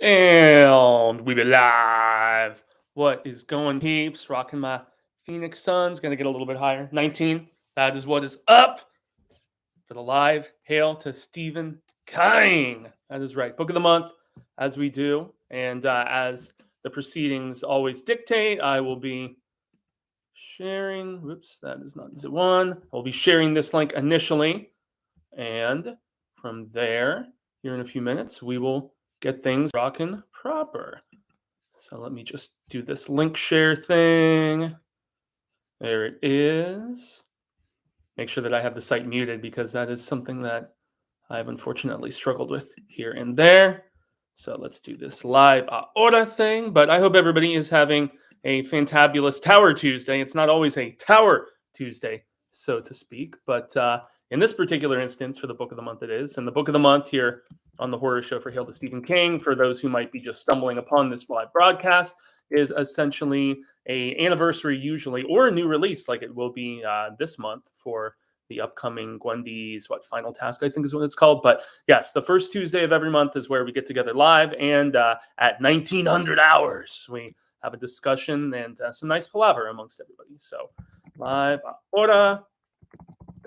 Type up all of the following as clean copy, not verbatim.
And we be live. What is going, peeps? Rocking my Phoenix Suns. Gonna get a little bit higher. 19. That is what is up for the live. Hail to Stephen King. That is right. Book of the month, as we do. And as the proceedings always dictate, I will be sharing. Whoops, that is not the one. I'll be sharing this link initially. And from there, here in a few minutes, we will get things rocking proper. So let me just do this link share thing. There it is. Make sure that I have the site muted because that is something that I've unfortunately struggled with here and there. So let's do this live ahora thing. But I hope everybody is having a fantabulous Tower Tuesday. It's not always a Tower Tuesday, so to speak. But in this particular instance, for the book of the month it is. And the book of the month here on the Horror Show for Hail to Stephen King, for those who might be just stumbling upon this live broadcast, is essentially a anniversary usually, or a new release like it will be this month for the upcoming Gwendy's Final Task, I think is what it's called. But yes, the first Tuesday of every month is where we get together live, and at 1900 hours we have a discussion and some nice palaver amongst everybody. So live ahora,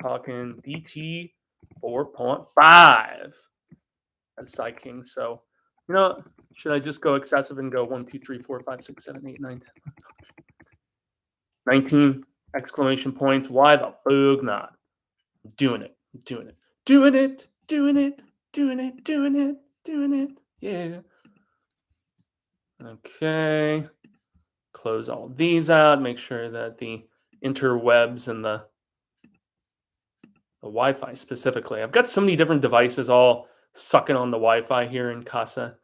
talking BT 4.5 as Sai King. So, should I just go excessive and go 1, 2, 3, 4, 5, 6, 7, 8, 9, 10, 19 exclamation points? Why the fuck not? Doing it. Yeah. Okay. Close all these out. Make sure that the interwebs and the Wi-Fi specifically. I've got so many different devices all sucking on the Wi-Fi here in Casa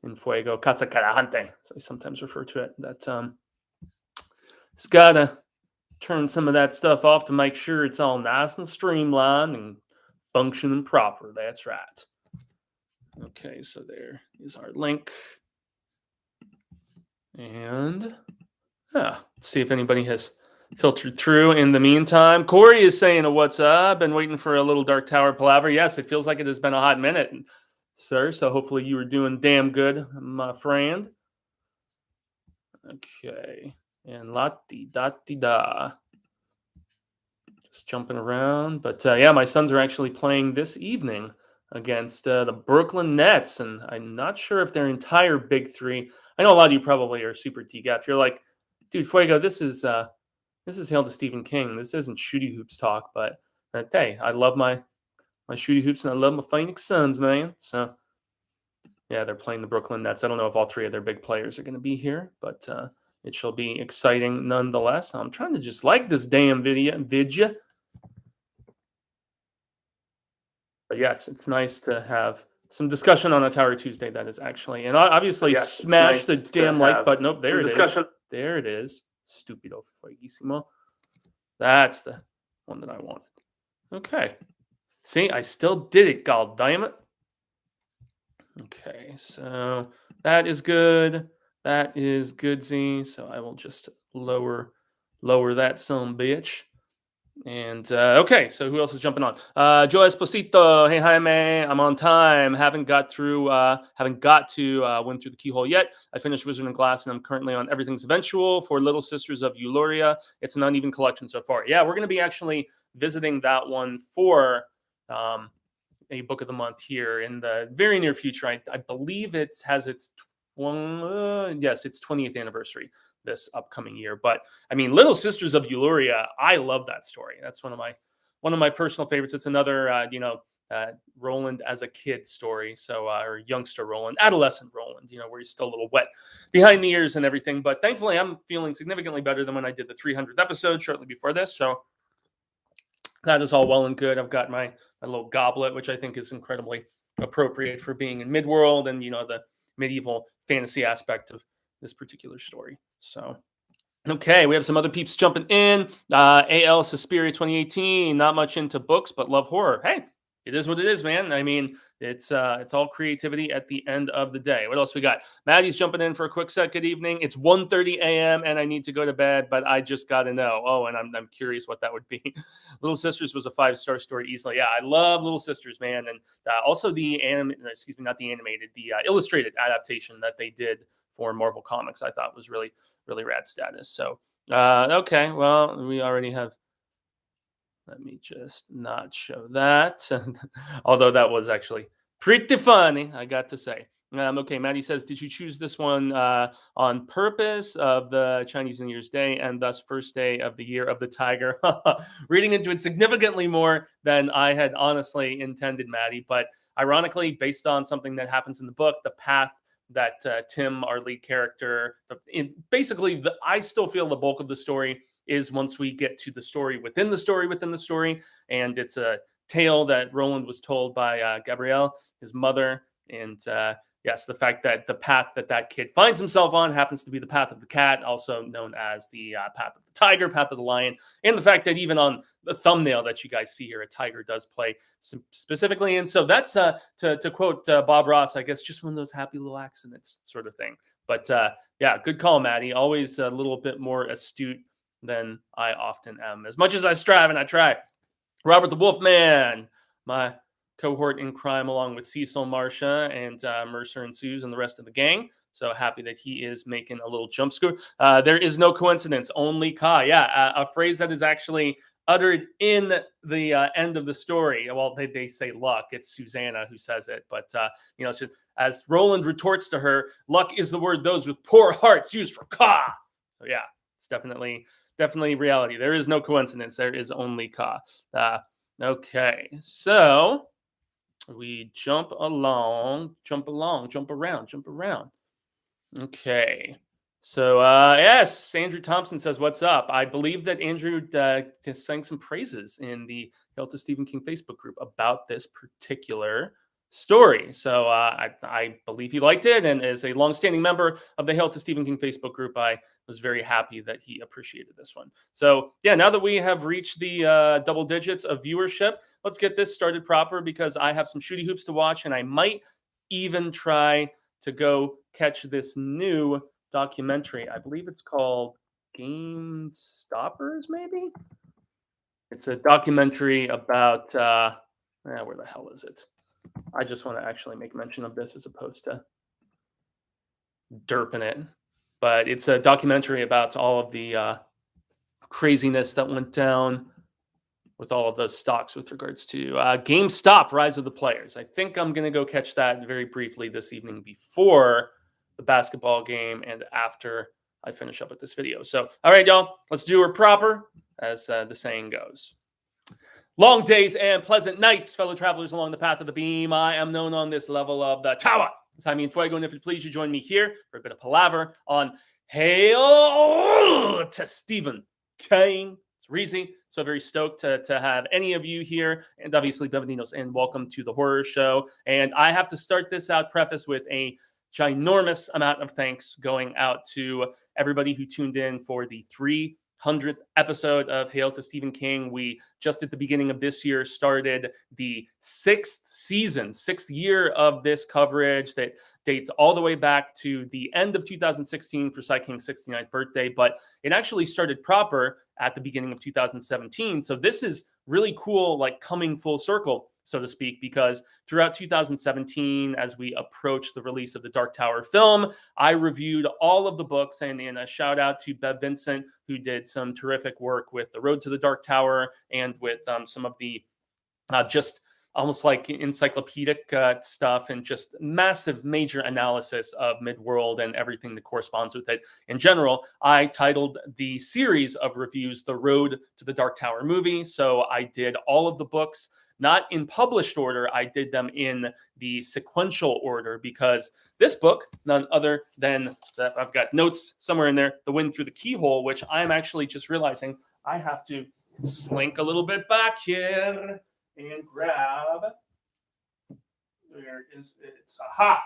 in Fuego. Casa Carajante, as I sometimes refer to it. That's it's gotta turn some of that stuff off to make sure it's all nice and streamlined and functioning proper. That's right. Okay, so there is our link. And let's see if anybody has filtered through in the meantime. Corey is saying, what's up? Been waiting for a little Dark Tower palaver. Yes, it feels like it has been a hot minute, sir. So hopefully you were doing damn good, my friend. Okay. And la-di-da-di-da. Just jumping around. But yeah, my Suns are actually playing this evening against the Brooklyn Nets. And I'm not sure if their entire big three. I know a lot of you probably are super TGAP. You're like, dude, Fuego, this is Hail to Stephen King. This isn't shooty hoops talk. But hey, I love my shooty hoops and I love my Phoenix Suns, man. So yeah, they're playing the Brooklyn Nets. I don't know if all three of their big players are going to be here, but it shall be exciting nonetheless. I'm trying to just like this damn vidya. But yes, it's nice to have some discussion on a Tower Tuesday that is actually, and obviously smash the damn like button. Nope, there it is. There it is. Stupido fueguísimo. That's the one that I wanted. Okay. See, I still did it, god damn it. Okay, so that is good. That is goodsy. So I will just lower that son bitch. And okay, so who else is jumping on? Joe Esposito. Hey Jaime, I'm on time. Haven't got to win through the Keyhole yet. I finished Wizard and Glass, and I'm currently on Everything's Eventual for Little Sisters of Eulalia. It's an uneven collection so far. Yeah, we're going to be actually visiting that one for a book of the month here in the very near future. I believe it has its 20th anniversary this upcoming year. But I mean, Little Sisters of Eulalia, I love that story. That's one of my personal favorites. It's another Roland as a kid story. So or youngster Roland, adolescent Roland, where he's still a little wet behind the ears and everything. But thankfully, I'm feeling significantly better than when I did the 300th episode shortly before this. So that is all well and good. I've got my little goblet, which I think is incredibly appropriate for being in Midworld and, the medieval fantasy aspect of this particular story. So, okay, we have some other peeps jumping in. AL Suspiria 2018, not much into books, but love horror. Hey, it is what it is, man. I mean, it's all creativity at the end of the day. What else we got? Maddie's jumping in for a quick sec. Good evening. It's 1:30 a.m. and I need to go to bed, but I just got to know. Oh, and I'm curious what that would be. Little Sisters was a 5-star story easily. Yeah, I love Little Sisters, man, and also the not the animated, the illustrated adaptation that they did for Marvel Comics. I thought was really really rad status. So okay, well we already have. Let me just not show that. Although that was actually pretty funny, I got to say. Okay, Maddie says, did you choose this one on purpose of the Chinese New Year's Day and thus first day of the year of the tiger? Reading into it significantly more than I had honestly intended, Maddie. But ironically, based on something that happens in the book, the path that Tim, our lead character, I still feel the bulk of the story is once we get to the story within the story, and it's a tale that Roland was told by Gabrielle, his mother, and yes, the fact that the path that kid finds himself on happens to be the path of the cat, also known as the path of the tiger, path of the lion, and the fact that even on the thumbnail that you guys see here, a tiger does play specifically, and so that's to quote Bob Ross, I guess, just one of those happy little accidents sort of thing. But yeah, good call, Maddie. Always a little bit more astute than I often am. As much as I strive and I try. Robert the Wolfman, my cohort in crime, along with Cecil, Marcia, and Mercer and Suze and the rest of the gang. So happy that he is making a little jump scoot. There is no coincidence, only Ka. Yeah, a phrase that is actually uttered in the end of the story. Well, they say luck. It's Susanna who says it. But, as Roland retorts to her, luck is the word those with poor hearts use for Ka. So yeah, it's definitely reality. There is no coincidence. There is only Ka. Okay, so we jump around. Okay, so yes, Andrew Thompson says, "What's up?" I believe that Andrew just sang some praises in the Hail to Stephen King Facebook group about this particular story. So I believe he liked it, and as a longstanding member of the Hail to Stephen King Facebook group, I was very happy that he appreciated this one. So yeah, now that we have reached the double digits of viewership, let's get this started proper because I have some shooty hoops to watch, and I might even try to go catch this new documentary. I believe it's called Game Stoppers, maybe? It's a documentary about, where the hell is it? I just want to actually make mention of this as opposed to derping it. But it's a documentary about all of the craziness that went down with all of those stocks with regards to GameStop, Rise of the Players. I think I'm going to go catch that very briefly this evening before the basketball game and after I finish up with this video. So, all right, y'all, let's do her proper, as the saying goes. Long days and pleasant nights, fellow travelers along the path of the beam. I am known on this level of the tower as Jaime and Fuego, and if you please, you join me here for a bit of palaver on Hail to Stephen King. It's Reezy. So very stoked to have any of you here, and obviously Bevaninos, and welcome to the horror show. And I have to start this out preface with a ginormous amount of thanks going out to everybody who tuned in for the 300th episode of Hail to Stephen King. We just at the beginning of this year started the 6th year of this coverage that dates all the way back to the end of 2016 for Cy King's 69th birthday, but it actually started proper at the beginning of 2017. So this is really cool, like coming full circle, so to speak, because throughout 2017, as we approached the release of the Dark Tower film, I reviewed all of the books, and a shout out to Bev Vincent, who did some terrific work with The Road to the Dark Tower and with some of the just almost like encyclopedic stuff and just massive major analysis of Midworld and everything that corresponds with it. In general, I titled the series of reviews The Road to the Dark Tower movie. So I did all of the books, not in published order. I did them in the sequential order because this book, none other than that, I've got notes somewhere in there, The Wind Through the Keyhole, which I'm actually just realizing I have to slink a little bit back here and grab. Where is it? Aha!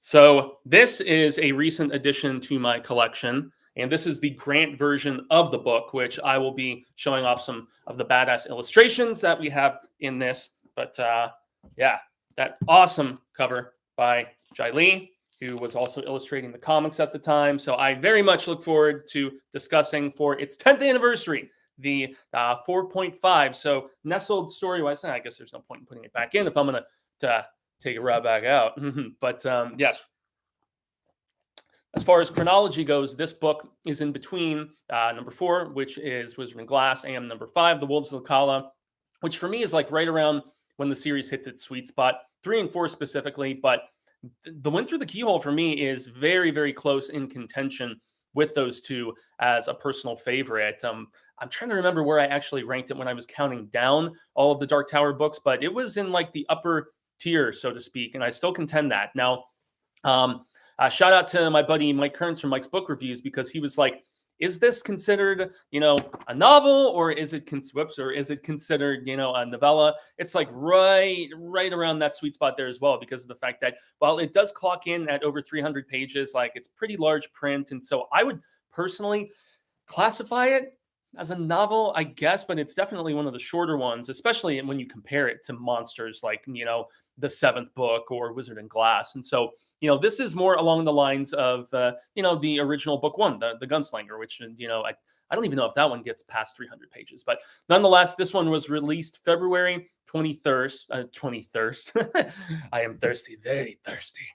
So this is a recent addition to my collection. And this is the Grant version of the book, which I will be showing off some of the badass illustrations that we have in this. But yeah, that awesome cover by Jaime, who was also illustrating the comics at the time. So I very much look forward to discussing for its 10th anniversary, the 4.5. So nestled story-wise, I guess there's no point in putting it back in if I'm going to take it right back out. But yes, as far as chronology goes, this book is in between number 4, which is Wizard and Glass, and number 5, The Wolves of the Kala, which for me is like right around when the series hits its sweet spot. 3 and 4 specifically, but the Wind Through the Keyhole for me is very, very close in contention with those two as a personal favorite. I'm trying to remember where I actually ranked it when I was counting down all of the Dark Tower books, but it was in like the upper tier, so to speak, and I still contend that. Now, shout out to my buddy Mike Kearns from Mike's Book Reviews, because he was like, is this considered, a novel, or is it considered, a novella? It's like right around that sweet spot there as well, because of the fact that while it does clock in at over 300 pages, like it's pretty large print. And so I would personally classify it as a novel, I guess, but it's definitely one of the shorter ones, especially when you compare it to monsters like, the 7th book or Wizard and Glass. And so, this is more along the lines of, the original book 1, the Gunslinger, which, I don't even know if that one gets past 300 pages. But nonetheless, this one was released February 23rd. I am thirsty, very thirsty.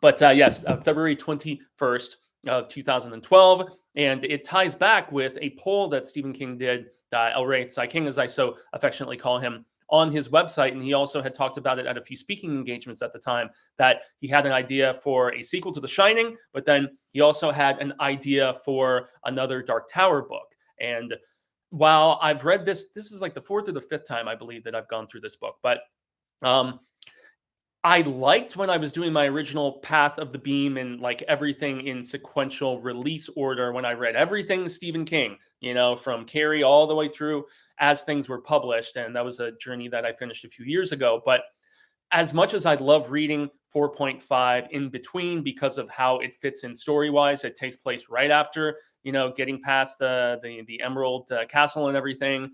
But yes, February 21st of 2012. And it ties back with a poll that Stephen King did, El Rey Sai King, as I so affectionately call him, on his website. And he also had talked about it at a few speaking engagements at the time, that he had an idea for a sequel to The Shining, but then he also had an idea for another Dark Tower book. And while I've read this is like the 4th or the 5th time, I believe, that I've gone through this book. But I liked when I was doing my original Path of the Beam and like everything in sequential release order, when I read everything Stephen King, from Carrie all the way through as things were published. And that was a journey that I finished a few years ago. But as much as I love reading 4.5 in between because of how it fits in story-wise, it takes place right after, getting past the Emerald Castle and everything.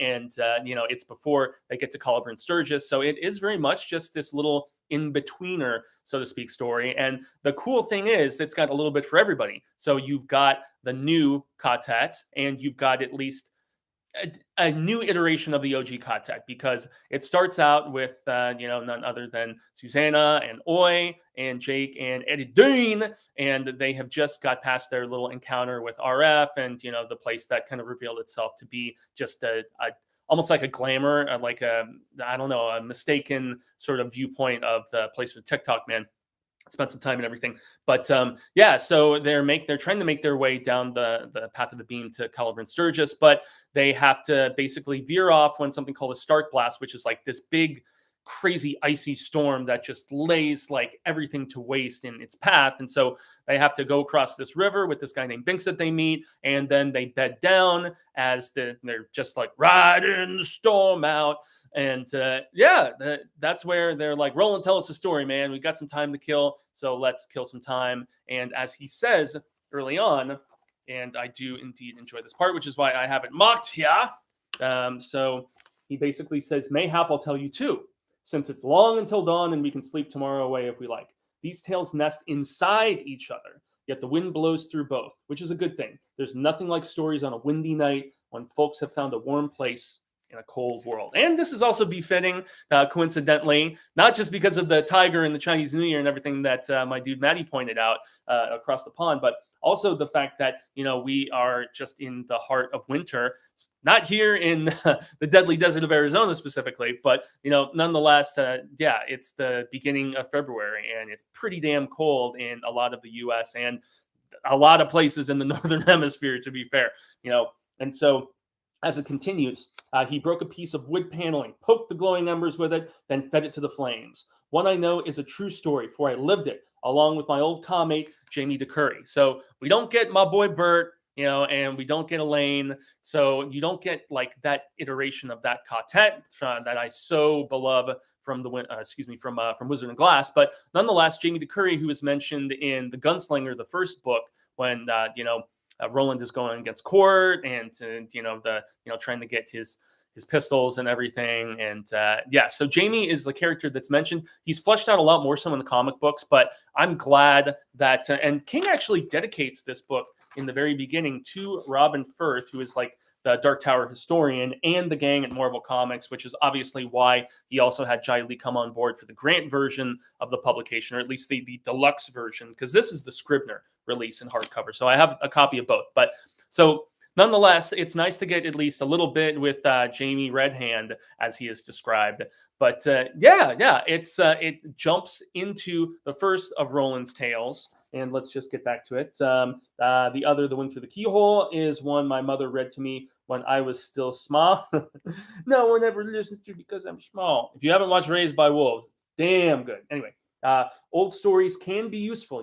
It's before they get to Caliburn Sturgis. So it is very much just this little in-betweener, so to speak, story. And the cool thing is it's got a little bit for everybody. So you've got the new Ka-Tet, and you've got at least a new iteration of the OG Ka-Tet, because it starts out with none other than Susanna and Oi and Jake and Eddie Dean, and they have just got past their little encounter with RF, and the place that kind of revealed itself to be just a almost like a glamour, like a mistaken sort of viewpoint of the place with TikTok man. Spent some time and everything, but so they're trying to make their way down the Path of the Beam to Caliburn Sturgis, but they have to basically veer off when something called a Stark Blast, which is like this big, crazy, icy storm that just lays like everything to waste in its path. And so they have to go across this river with this guy named Binks that they meet, and then they bed down as they're just like riding the storm out. And that's where they're like, Roland, tell us a story, man. We got some time to kill, so let's kill some time. And as he says early on, and I do indeed enjoy this part, which is why I have it mocked here. So he basically says, mayhap I'll tell you too, since it's long until dawn and we can sleep tomorrow away if we like. These tales nest inside each other, yet the wind blows through both, which is a good thing. There's nothing like stories on a windy night when folks have found a warm place in a cold world. And this is also befitting, coincidentally, not just because of the tiger and the Chinese New Year and everything that my dude Maddie pointed out across the pond, but also the fact that, we are just in the heart of winter, not here in the deadly desert of Arizona specifically, but, nonetheless, it's the beginning of February, and it's pretty damn cold in a lot of the U.S. and a lot of places in the Northern Hemisphere, to be fair, and so as it continues, he broke a piece of wood paneling, poked the glowing embers with it, then fed it to the flames. One I know is a true story, for I lived it, along with my old commate, Jaime DeCurry. So we don't get my boy Bert, and we don't get Elaine. So you don't get like that iteration of that Ka-Tet that I so beloved from from Wizard and Glass. But nonetheless, Jaime DeCurry, who is mentioned in The Gunslinger, the first book, when Roland is going against court and trying to get his pistols and everything. And so Jaime is the character that's mentioned. He's fleshed out a lot more so in the comic books, but I'm glad that and King actually dedicates this book in the very beginning to Robin Firth, who is like the Dark Tower historian and the gang at Marvel Comics, which is obviously why he also had Jai Lee come on board for the Grant version of the publication, or at least the deluxe version, because this is the Scribner release in hardcover. So I have a copy of both. But so nonetheless, it's nice to get at least a little bit with Jaime Redhand, as he is described. But it jumps into the first of Roland's tales. And let's just get back to it. The Wind Through the Keyhole is one my mother read to me when I was still small. No one ever listens to because I'm small. If you haven't watched Raised by Wolves, damn good. Anyway, old stories can be useful,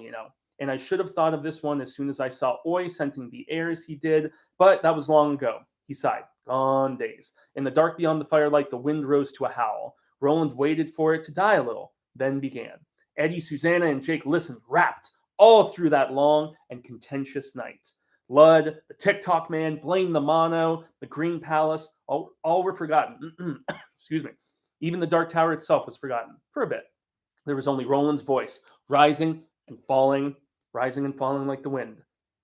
and I should have thought of this one as soon as I saw Oi scenting the air as he did, but that was long ago. He sighed. Gone days. In the dark beyond the firelight, the wind rose to a howl. Roland waited for it to die a little, then began. Eddie, Susanna, and Jake listened, rapt, all through that long and contentious night. Lud, the TikTok man, Blaine the Mono, the Green Palace, all were forgotten. Excuse me. Even the Dark Tower itself was forgotten for a bit. There was only Roland's voice, rising and falling like the wind.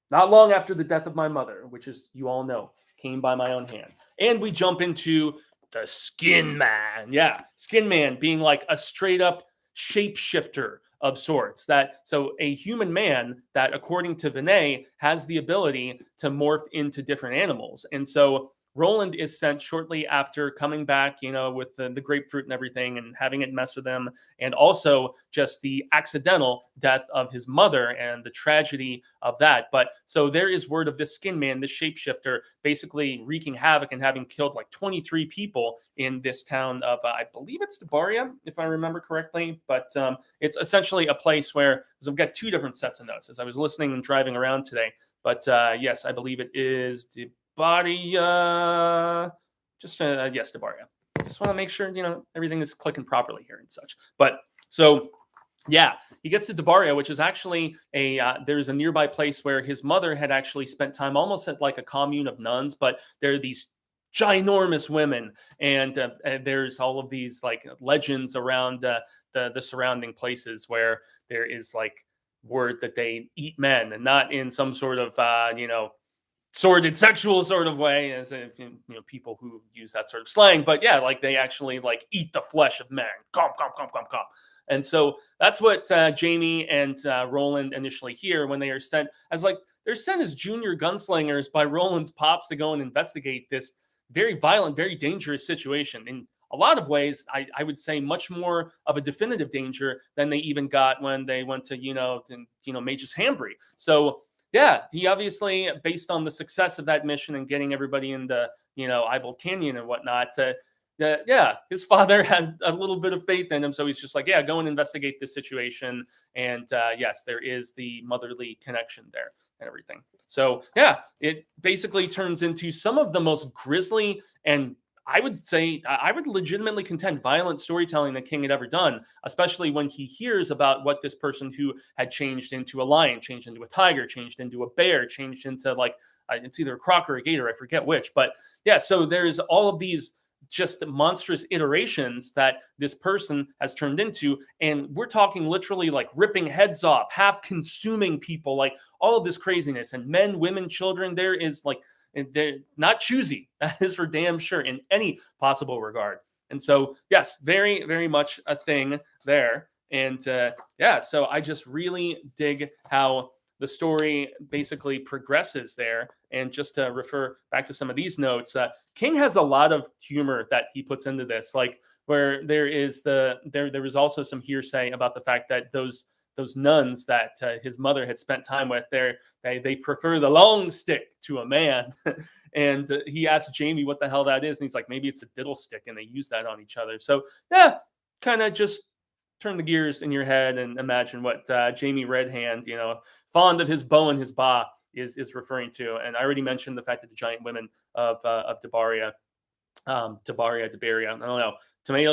Not long after the death of my mother, which, as you all know, came by my own hand. And we jump into the Skin Man. Yeah, Skin Man being like a straight up shapeshifter of sorts. So a human man that, according to Vinay, has the ability to morph into different animals. And so Roland is sent shortly after coming back, with the grapefruit and everything and having it mess with him. And also just the accidental death of his mother and the tragedy of that. But so there is word of this Skin Man, this shapeshifter, basically wreaking havoc and having killed like 23 people in this town of, I believe it's Debaria, if I remember correctly. But it's essentially a place where, because I've got two different sets of notes as I was listening and driving around today. But yes, I believe it is Debaria. Yes, Debaria. Just want to make sure, everything is clicking properly here and such. But so, yeah, he gets to Debaria, which is actually there's a nearby place where his mother had actually spent time almost at like a commune of nuns, but there are these ginormous women, and there's all of these like legends around the surrounding places where there is like word that they eat men, and not in some sort of sordid sexual sort of way, as if, people who use that sort of slang, but yeah, like they actually like eat the flesh of men. Come. And so that's what Jaime and Roland initially hear when they are sent they're sent as junior gunslingers by Roland's pops to go and investigate this very violent, very dangerous situation. In a lot of ways, I would say much more of a definitive danger than they even got when they went to, Mage's Hambry. So yeah, he obviously, based on the success of that mission and getting everybody into, Eyebold Canyon and whatnot, his father had a little bit of faith in him. So he's just like, yeah, go and investigate this situation. And yes, there is the motherly connection there and everything. So yeah, it basically turns into some of the most grisly and I would legitimately contend violent storytelling that King had ever done, especially when he hears about what this person who had changed into a lion, changed into a tiger, changed into a bear, changed into it's either a croc or a gator, I forget which. But yeah, so there's all of these just monstrous iterations that this person has turned into. And we're talking literally like ripping heads off, half consuming people, like all of this craziness, and men, women, children. There is they're not choosy. That is for damn sure in any possible regard. And so, yes, very, very much a thing there. And so I just really dig how the story basically progresses there. And just to refer back to some of these notes, King has a lot of humor that he puts into this, like where there was also some hearsay about the fact that those nuns that his mother had spent time with, they prefer the long stick to a man. And he asked Jaime what the hell that is. And he's like, maybe it's a diddle stick. And they use that on each other. So yeah, kind of just turn the gears in your head and imagine what Jaime Redhand, fond of his bow and his ba, is referring to. And I already mentioned the fact that the giant women of Debaria, I don't know,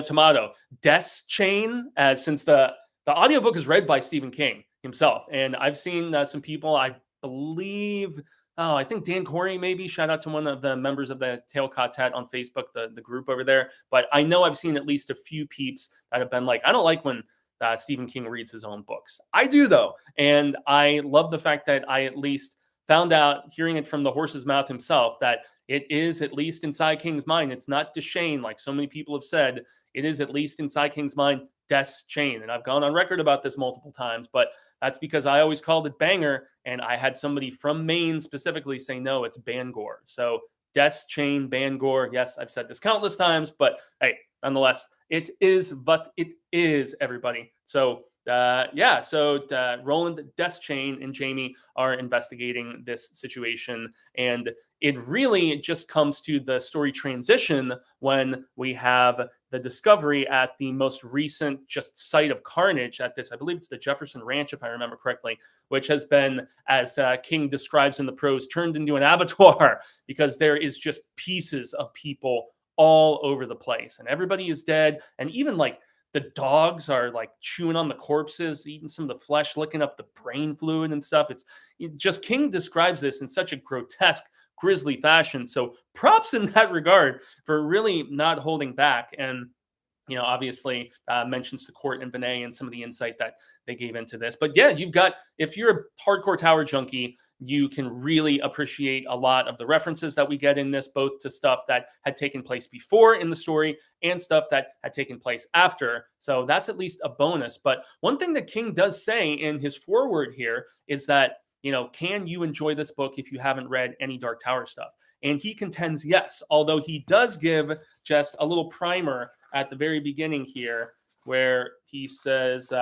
tomato, Des Chain, since the audiobook is read by Stephen King himself. And I've seen some people, I believe, oh, I think Dan Corey maybe. Shout out to one of the members of the Tail Ka-Tet on Facebook, the group over there. But I know I've seen at least a few peeps that have been like, I don't like when Stephen King reads his own books. I do, though. And I love the fact that I at least found out, hearing it from the horse's mouth himself, that it is at least inside King's mind. It's not Deshane, like so many people have said. It is at least inside King's mind, Des Chain. And I've gone on record about this multiple times, but that's because I always called it Banger, and I had somebody from Maine specifically say, no, it's Bangor. So Des Chain, Bangor. Yes, I've said this countless times, but hey, nonetheless, it is what it is, everybody. So Roland, Des Chain, and Jaime are investigating this situation, and it really just comes to the story transition when we have the discovery at the most recent just site of carnage at this, I believe it's the Jefferson Ranch, if I remember correctly, which has been, as King describes in the prose, turned into an abattoir because there is just pieces of people all over the place, and everybody is dead, and even like the dogs are like chewing on the corpses, eating some of the flesh, licking up the brain fluid and stuff. Just King describes this in such a grotesque, grisly fashion. So props in that regard for really not holding back. And, obviously mentions to Court and Vinay and some of the insight that they gave into this. But yeah, if you're a hardcore tower junkie, you can really appreciate a lot of the references that we get in this, both to stuff that had taken place before in the story and stuff that had taken place after. So that's at least a bonus. But one thing that King does say in his foreword here is that, can you enjoy this book if you haven't read any Dark Tower stuff? And he contends yes, although he does give just a little primer at the very beginning here, where he says,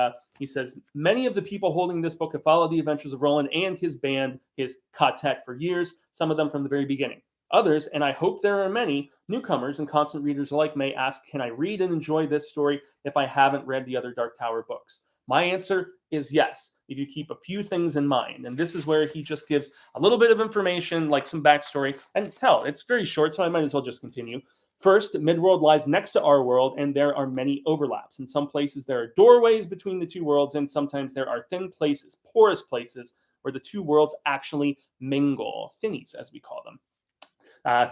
many of the people holding this book have followed the adventures of Roland and his band, his Ka-Tet, for years, some of them from the very beginning. Others, and I hope there are many, newcomers and constant readers alike may ask, can I read and enjoy this story if I haven't read the other Dark Tower books? My answer is yes, if you keep a few things in mind. And this is where he just gives a little bit of information, like some backstory. And hell, it's very short, so I might as well just continue. First, Midworld lies next to our world, and there are many overlaps. In some places, there are doorways between the two worlds, and sometimes there are thin places, porous places, where the two worlds actually mingle, finnies, as we call them.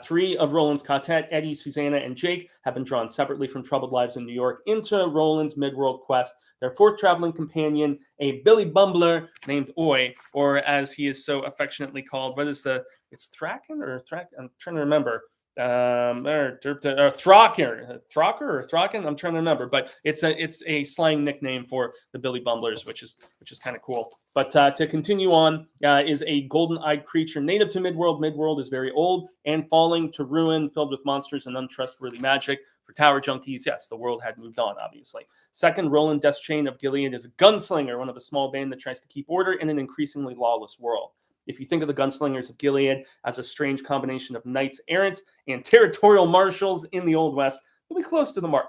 3 of Roland's Ka-Tet, Eddie, Susanna, and Jake, have been drawn separately from troubled lives in New York into Roland's Midworld quest. Their 4th traveling companion, a Billy Bumbler named Oi, or as he is so affectionately called, it's Thraken or Thraken? I'm trying to remember. Throcker or Thraken, I'm trying to remember, but it's a slang nickname for the Billy Bumblers, which is kind of cool. But to continue on, is a golden-eyed creature native to Midworld. Midworld is very old and falling to ruin, filled with monsters and untrustworthy magic. For tower junkies, yes, the world had moved on, obviously. Second, Roland Des Chain of Gilead is a gunslinger, one of a small band that tries to keep order in an increasingly lawless world. If you think of the gunslingers of Gilead as a strange combination of knights errant and territorial marshals in the Old West, you'll be close to the mark.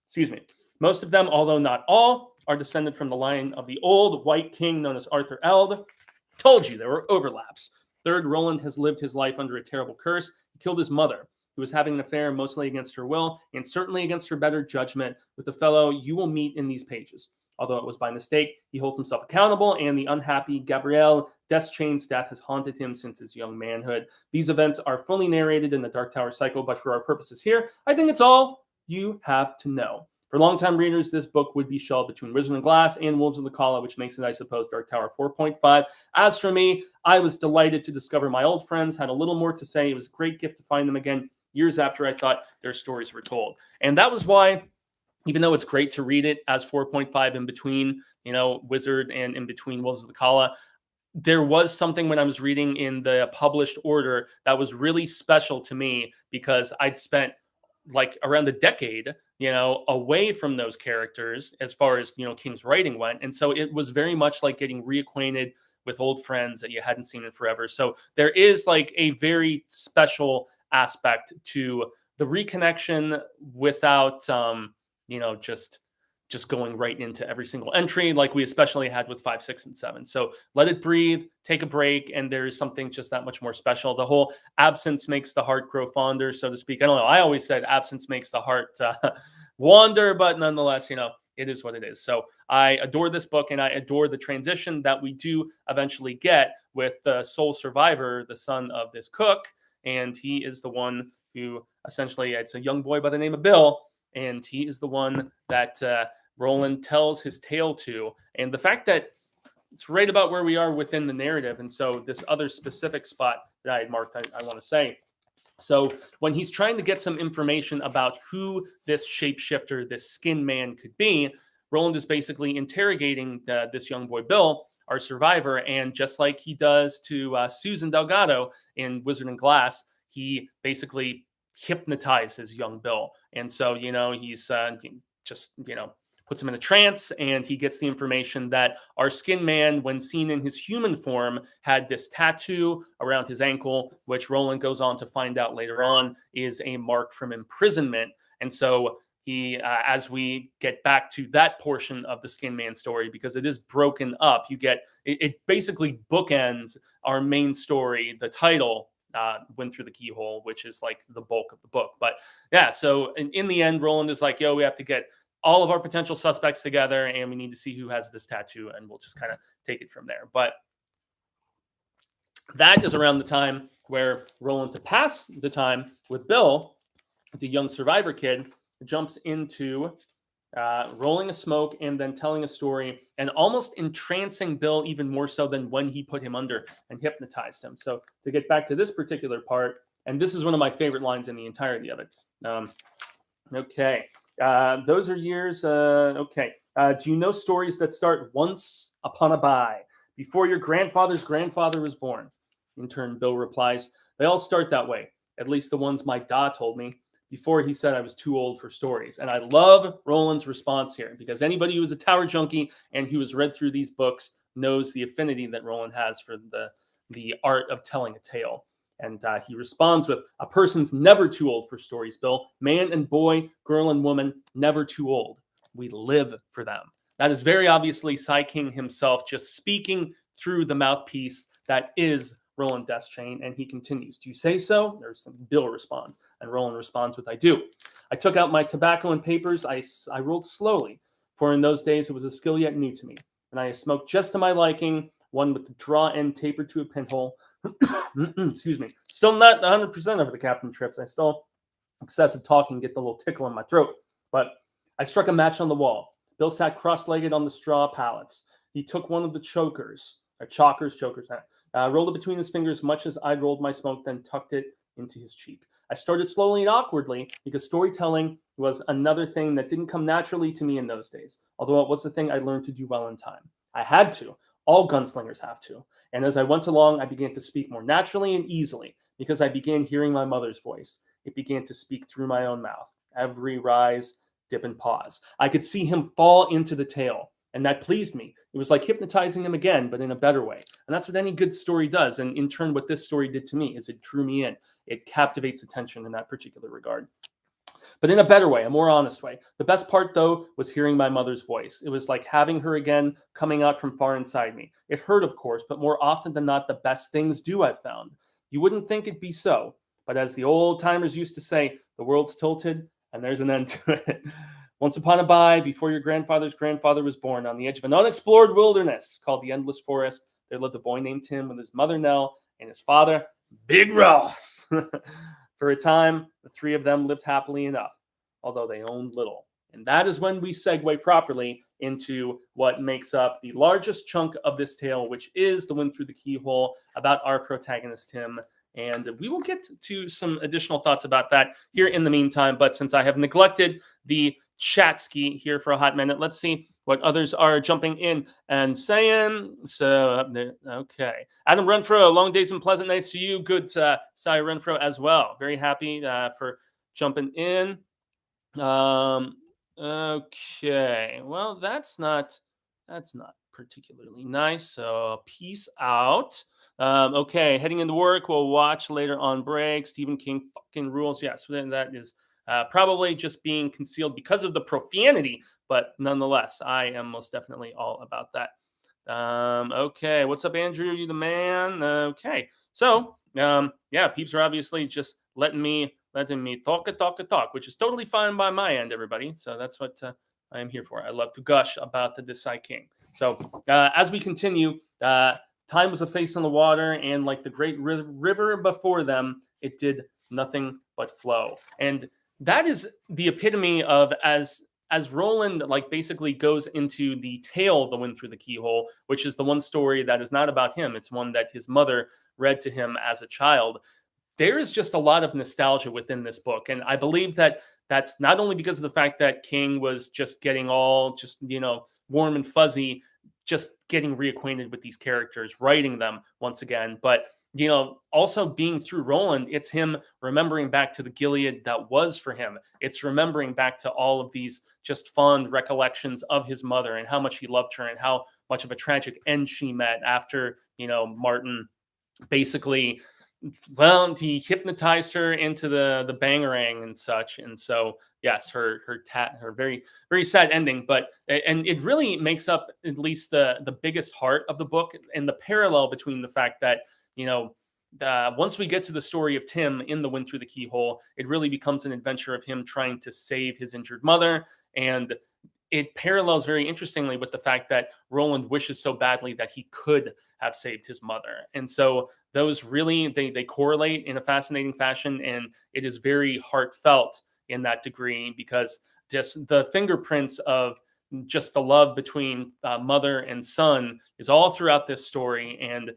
Excuse me. Most of them, although not all, are descended from the line of the old white king known as Arthur Eld. Told you there were overlaps. Third, Roland has lived his life under a terrible curse. He killed his mother, who was having an affair mostly against her will and certainly against her better judgment with the fellow you will meet in these pages. Although it was by mistake, he holds himself accountable, and the unhappy Gabrielle Des Chain's death has haunted him since his young manhood. These events are fully narrated in the Dark Tower cycle, but for our purposes here, I think it's all you have to know. For longtime readers, this book would be shelved between Wizard and Glass and Wolves of the Kala, which makes it, I suppose, Dark Tower 4.5. As for me, I was delighted to discover my old friends had a little more to say. It was a great gift to find them again years after I thought their stories were told. And that was why, even though it's great to read it as 4.5 in between, Wizard and in between Wolves of the Kala, there was something when I was reading in the published order that was really special to me because I'd spent like around a decade, away from those characters as far as, King's writing went. And so it was very much like getting reacquainted with old friends that you hadn't seen in forever. So there is like a very special aspect to the reconnection without, just going right into every single entry like we especially had with 5, 6, and 7. So let it breathe, take a break, and there's something just that much more special. The whole absence makes the heart grow fonder, so to speak. I don't know. I always said absence makes the heart wander, but nonetheless, it is what it is. So I adore this book, and I adore the transition that we do eventually get with the sole survivor, the son of this cook, and he is the one who essentially, it's a young boy by the name of Bill, and he is the one that Roland tells his tale to. And the fact that it's right about where we are within the narrative, and so this other specific spot that I had marked, I want to say. So when he's trying to get some information about who this shapeshifter, this skin man could be, Roland is basically interrogating this young boy, Bill, our survivor. And just like he does to Susan Delgado in Wizard and Glass, he basically hypnotizes young Bill. And so, he's just, puts him in a trance, and he gets the information that our skin man, when seen in his human form, had this tattoo around his ankle, which Roland goes on to find out later on is a mark from imprisonment. And so he, as we get back to that portion of the skin man story, because it is broken up, it basically bookends our main story, the title, Went Through the Keyhole, which is like the bulk of the book. But yeah, so in the end, Roland is like, we have to get all of our potential suspects together, and we need to see who has this tattoo, and we'll just kind of take it from there. But that is around the time where Roland, to pass the time with Bill, the young survivor kid, jumps into rolling a smoke and then telling a story and almost entrancing Bill even more so than when he put him under and hypnotized him. So to get back to this particular part, and this is one of my favorite lines in the entirety of it. Okay. Those are years. Okay. Do you know stories that start once upon a bye, before your grandfather's grandfather was born? In turn, Bill replies, they all start that way. At least the ones my da told me before he said I was too old for stories. And I love Roland's response here, because anybody who is a Tower junkie and who has read through these books knows the affinity that Roland has for the art of telling a tale. And he responds with, a person's never too old for stories, Bill. Man and boy, girl and woman, never too old. We live for them. That is very obviously Sai King himself just speaking through the mouthpiece that is Roland Deschain. And he continues, do you say so? Bill responds, and Roland responds with, I do. I took out my tobacco and papers. I rolled slowly, for in those days it was a skill yet new to me. And I smoked just to my liking, one with the draw end tapered to a pinhole. Excuse me. Still not 100% over the captain trips. I still excessive talking, get the little tickle in my throat. But I struck a match on the wall. Bill sat cross-legged on the straw pallets. He took one of the chokers, rolled it between his fingers much as I'd rolled my smoke, then tucked it into his cheek. I started slowly and awkwardly, because storytelling was another thing that didn't come naturally to me in those days, although it was the thing I learned to do well in time. I had to. All gunslingers have to. And as I went along, I began to speak more naturally and easily, because I began hearing my mother's voice. It began to speak through my own mouth. Every rise, dip, and pause. I could see him fall into the tale, and that pleased me. It was like hypnotizing him again, but in a better way. And that's what any good story does. And in turn, what this story did to me is it drew me in. It captivates attention in that particular regard. But in a better way, a more honest way. The best part, though, was hearing my mother's voice. It was like having her again coming out from far inside me. It hurt, of course, but more often than not, the best things do, I've found. You wouldn't think it'd be so. But as the old timers used to say, the world's tilted and there's an end to it. Once upon a bye, before your grandfather's grandfather was born, on the edge of an unexplored wilderness called the Endless Forest, there lived a boy named Tim with his mother Nell and his father, Big Ross. For a time, the three of them lived happily enough, although they owned little. And that is when we segue properly into what makes up the largest chunk of this tale, which is the Wind Through the Keyhole, about our protagonist, Tim. And we will get to some additional thoughts about that here in the meantime. But since I have neglected the chat ski here for a hot minute, let's see what others are jumping in and saying. So, okay. Adam Renfro, long days and pleasant nights to you. Good, Sai Renfro as well. Very happy for jumping in. Okay. Well, that's not particularly nice. So, peace out. Okay, heading into work. We'll watch later on break. Stephen King fucking rules. Yes, that is probably just being concealed because of the profanity, but nonetheless, I am most definitely all about that. Okay, what's up, Andrew? You the man? Okay, so yeah, peeps are obviously just letting me talk, which is totally fine by my end, everybody. So that's what I am here for. I love to gush about the Sai King. So as we continue. time was a face in the water, and like the great river before them, it did nothing but flow. And that is the epitome of as Roland like basically goes into the tale The Wind Through the Keyhole, which is the one story that is not about him. It's one that his mother read to him as a child. There is just a lot of nostalgia within this book, and I believe that that's not only because of the fact that King was just getting all just warm and fuzzy, just getting reacquainted with these characters, writing them once again, but also being through Roland, it's him remembering back to the Gilead that was for him. It's remembering back to all of these just fond recollections of his mother and how much he loved her and how much of a tragic end she met after Martin basically, well, he hypnotized her into the bangarang and such. And so yes, her very very sad ending, but and it really makes up at least the biggest heart of the book, and the parallel between the fact that once we get to the story of Tim in The Wind Through the Keyhole, it really becomes an adventure of him trying to save his injured mother. And it parallels very interestingly with the fact that Roland wishes so badly that he could have saved his mother. And so those really, they correlate in a fascinating fashion. And it is very heartfelt in that degree, because just the fingerprints of just the love between mother and son is all throughout this story. And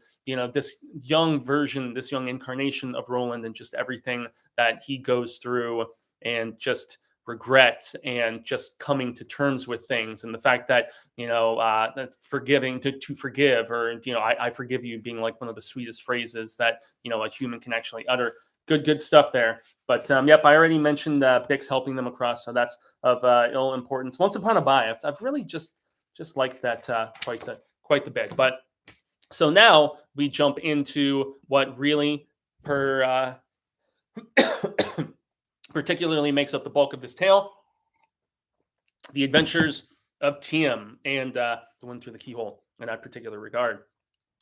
this young version, this young incarnation of Roland, and just everything that he goes through, and just regret, and just coming to terms with things, and the fact that forgiving, to forgive, or I forgive you, being like one of the sweetest phrases that a human can actually utter. Good stuff there. But yep, I already mentioned Bix helping them across, so that's of ill importance. Once Upon a Buy, I've really just liked that quite the bit. But so now we jump into what really particularly makes up the bulk of this tale: the adventures of Tim and The Wind Through the Keyhole in that particular regard.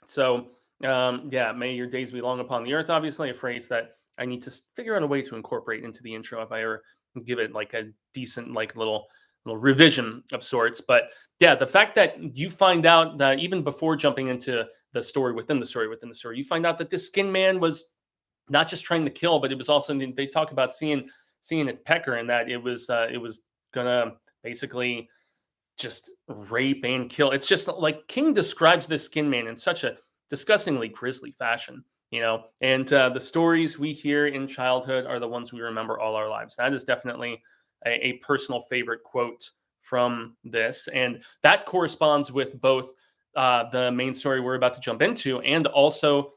So may your days be long upon the earth, obviously a phrase that I need to figure out a way to incorporate into the intro if I ever give it like a decent little revision of sorts. But yeah, the fact that you find out that even before jumping into the story within the story, you find out that this skin man was not just trying to kill, but it was also, they talk about seeing its pecker, and that it was gonna basically just rape and kill. It's just like King describes this skin man in such a disgustingly grisly fashion, and the stories we hear in childhood are the ones we remember all our lives. That is definitely a personal favorite quote from this, and that corresponds with both the main story we're about to jump into, and also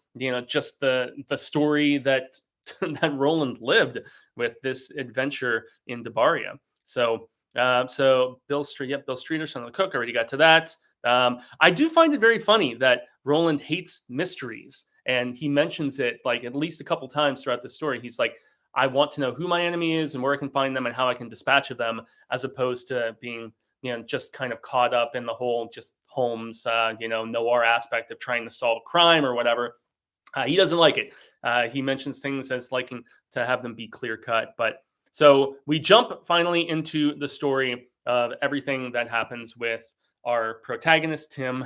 just the story that that Roland lived with this adventure in Debaria. So Bill Streeter, son of the cook, already got to that. I do find it very funny that Roland hates mysteries, and he mentions it like at least a couple times throughout the story. He's like, I want to know who my enemy is and where I can find them and how I can dispatch of them, as opposed to being just kind of caught up in the whole just Holmes noir aspect of trying to solve crime or whatever. He doesn't like it. He mentions things as liking to have them be clear cut. But so we jump finally into the story of everything that happens with our protagonist, Tim,